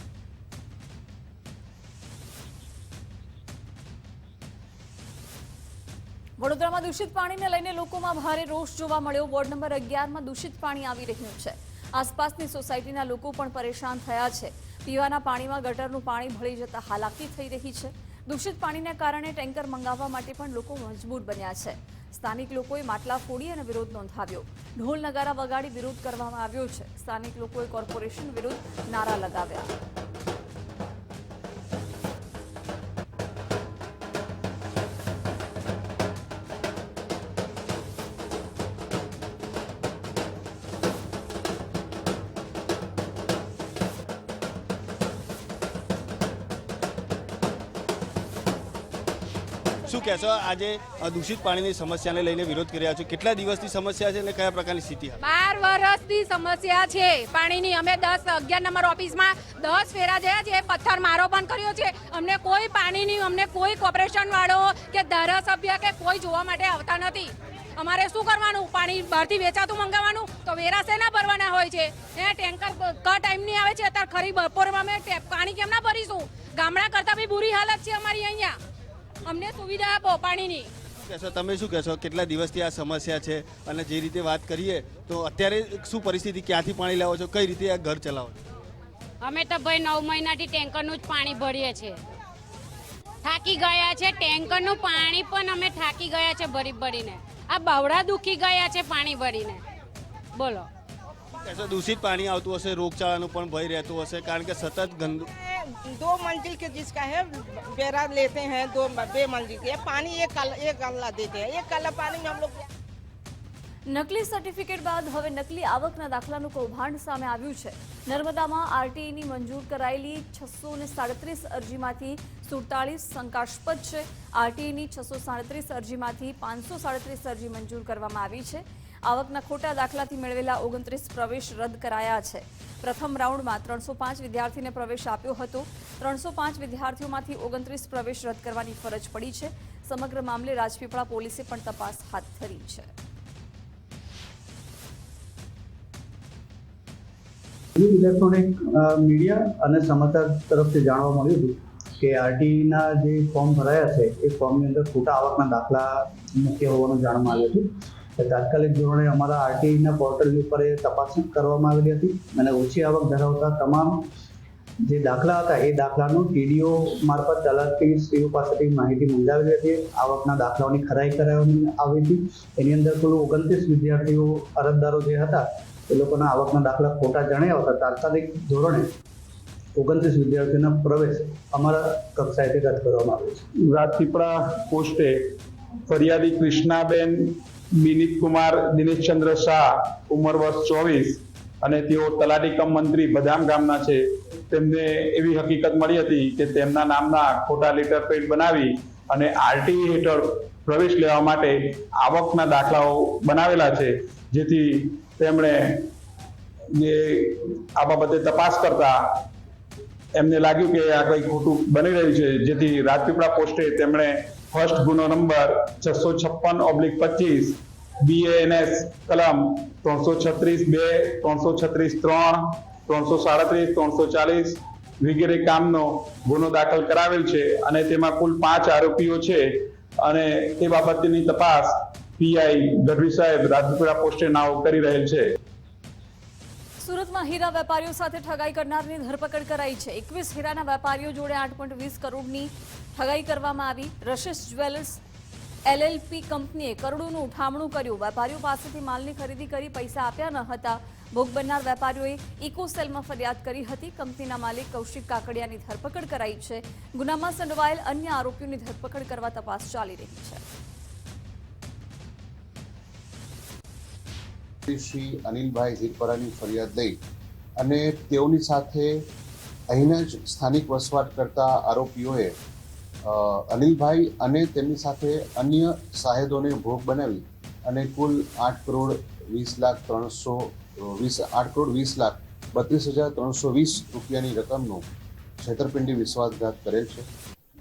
વડોદરામાં દૂષિત પાણીને લઈને લોકોમાં ભારે રોષ જોવા મળ્યો. વોર્ડ નંબર 11માં દૂષિત પાણી આવી રહ્યું છે. આસપાસની સોસાયટીના લોકો પણ પરેશાન થયા છે. પીવાના પાણીમાં ગટરનું પાણી ભળી જતા હાલાકી થઈ રહી છે. દૂષિત પાણીને કારણે ટેન્કર મંગાવવા માટે પણ લોકો મજબૂર બન્યા છે. સ્થાનિક લોકોએ માટલા ફોડી અને વિરોધ નોંધાવ્યો. ઢોલ નગારા વગાડી વિરોધ કરવામાં આવ્યો છે. સ્થાનિક લોકોએ કોર્પોરેશન વિરુદ્ધ નારા લગાવ્યા. શું કહેશો આજે દૂષિત પાણીની સમસ્યાને લઈને વિરોધ કરી રહ્યા છો? કેટલા દિવસથી સમસ્યા છે અને કયા પ્રકારની સ્થિતિ? 12 વર્ષથી સમસ્યા છે પાણીની. અમે 11 નંબર ઓફિસમાં 10 ફેરા જયા છે, પથ્થર મારો પણ કર્યો છે. અમને કોઈ પાણીની, અમને કોઈ કોર્પોરેશન વાળો કે ધારાસભ્ય કે કોઈ જોવા માટે આવતા નથી. અમારે શું કરવાનું? પાણી બહારથી વેચાતું મંગાવવાનું તો વેરા શેના ભરવાના હોય છે? એ ટેન્કર ટાઈમની આવે છે. અત્યારે ખરી બપોરમાં અમે પાણી કેમ ના ભરીશું? ગામડા કરતાં બી બુરી હાલત છે અમારી અહીંયા. અમને સુવિધા આપો પાણીની. તમે શું કહેશો? કેટલા દિવસથી આ સમસ્યા છે અને જે રીતે વાત કરીએ તો અત્યારે શું પરિસ્થિતિ, ક્યાંથી પાણી લાવો છો, કઈ રીતે આ ઘર ચલાવો છો? અમે તો ભાઈ 9 મહિનાથી ટેન્કરનું જ પાણી ભરીએ છીએ. થાકી ગયા છે. ટેન્કરનું પાણી પણ અમે થાકી ગયા છે ભરીને. આ બાવડા દુખી ગયા છે પાણી ભરીને. બોલો. દૂષિત પાણી આવતું હશે, રોગચાળાનું પણ ભય રહેતું હશે કારણ કે સતત ગંદુ 2 मंजिल के जिसका है बेरा लेते हैं 2 मंजिल के पानी एक गल्ला देते हैं. एक गल्ला पानी में हम लोग નકલી સર્ટિફિકેટ બાદ હવે નકલી આવકના દાખલાનું કૌભાંડ સામે આવ્યું છે. નર્મદામાં આરટીઈની મંજૂર કરાયેલી 637 અરજીમાંથી 47 શંકાસ્પદ છે. આરટીઈની 637 અરજીમાંથી 537 અરજી મંજૂર કરવામાં આવી છે. આવકના ખોટા દાખલાથી મેળવેલા 29 પ્રવેશ રદ કરાયા છે. પ્રથમ રાઉન્ડમાં 305 વિદ્યાર્થીને પ્રવેશ આપ્યો હતો. 305 વિદ્યાર્થીઓમાંથી 29 પ્રવેશ રદ કરવાની ફરજ પડી છે. સમગ્ર મામલે રાજપીપળા પોલીસે પણ તપાસ હાથ ધરી છે. ઇલેક્ટ્રોનિક મીડિયા અને સમાચાર તરફથી જાણવા મળ્યું હતું કે આરટીના જે ફોર્મ ભરાયા છે એ ફોર્મની અંદર ખોટા આવકના દાખલા મૂક્યા હોવાનું જાણવા આવ્યું હતું. તાત્કાલિક ધોરણે અમારા આરટીના પોર્ટલ ઉપર એ તપાસ કરવામાં આવેલી હતી અને ઓછી આવક ધરાવતા તમામ જે દાખલા હતા એ દાખલાનું ટીડીઓ મારફત તલાટીશ્રીઓ પાસેથી માહિતી મંગાવેલી હતી. આવકના દાખલાઓની ખરાઈ કરાવવામાં આવી હતી. એની અંદર કુલ 29 વિદ્યાર્થીઓ અરજદારો જે હતા એ લોકોના આવકના દાખલા ખોટા જણાયા હતા. તાત્કાલિક ધોરણે 29 વિદ્યાર્થીઓના પ્રવેશ અમારા કક્ષાએથી રદ કરવામાં આવ્યો છે. રાજપીપળા પોસ્ટે ફરિયાદી કૃષ્ણાબેન બિનિત કુમાર દિનેશચંદ્ર શાહ, ઉંમર વર્ષ 24 અને તેઓ તલાટી કમ મંત્રી બદામ ગામના છે. તેમને એવી હકીકત મળી હતી કે તેમના નામના ખોટા લેટર પેડ બનાવી અને આરટીઈ હેઠળ પ્રવેશ લેવા માટે આવકના દાખલાઓ બનાવેલા છે, જેથી તેમણે જે આ બાબતે તપાસ કરતા એમને લાગ્યું કે આ કંઈ ખોટું બની રહ્યું છે, જેથી રાજપીપળા પોસ્ટે તેમણે ફર્સ્ટ ગુનો નંબર 656/25 BANS કલમ 336(2), 336(3), 337, 340 વગેરે કામનો ગુનો દાખલ કરાવેલ છે અને તેમાં કુલ 5 આરોપીઓ છે અને તે બાબતની તપાસ પીઆઈ ગઢવી સાહેબ રાજપીપળા પોસ્ટે નાઓ કરી રહેલ છે. સુરતમાં હીરા વેપારીઓ સાથે ઠગાઈ કરનારની ધરપકડ કરાઈ છે. 21 હીરાના વેપારીઓ જોડે 8.20 કરોડની ઠગાઈ કરવામાં આવી. રશિસ જ્વેલર્સ LLP કંપનીએ કરોડોનું ઉઠામણું કર્યું. વેપારીઓ પાસેથી માલની ખરીદી કરી પૈસા આપ્યા ન હતા. ભોગ બનનાર વેપારીઓએ ઇકોસેલમાં ફરિયાદ કરી હતી. કંપનીના માલિક કૌશિક કાકડિયાની ધરપકડ કરાઈ છે. ગુનામાં સંડોવાયેલ અન્ય આરોપીઓની ધરપકડ કરવા તપાસ ચાલી રહી છે. શ્રી અનિલભાઈ હિરપરાની ફરિયાદ લઈ અને તેઓની સાથે અહીંના જ સ્થાનિક વસવાટ કરતા આરોપીઓએ અનિલભાઈ અને તેમની સાથે અન્ય સાહેદોને ભોગ બનાવી અને કુલ 8,20,32,320 રૂપિયાની રકમનું છેતરપિંડી વિશ્વાસઘાત કરેલ છે.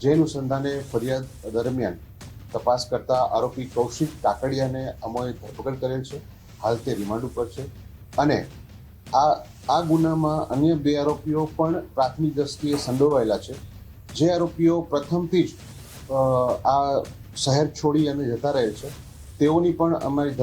જે અનુસંધાને ફરિયાદ દરમિયાન તપાસ કરતા આરોપી કૌશિક કાકડિયાને અમોએ ધરપકડ કરેલ છે. હાલ તે રિમાન્ડ ઉપર છે અને આ ગુનામાં અન્ય 2 આરોપીઓ પણ પ્રાથમિક દ્રષ્ટિએ સંડોવાયેલા છે. જે આરોપીઓ પ્રથમથી જ આ શહેર છોડી અને જતા રહે છે તેઓની પણ અમારી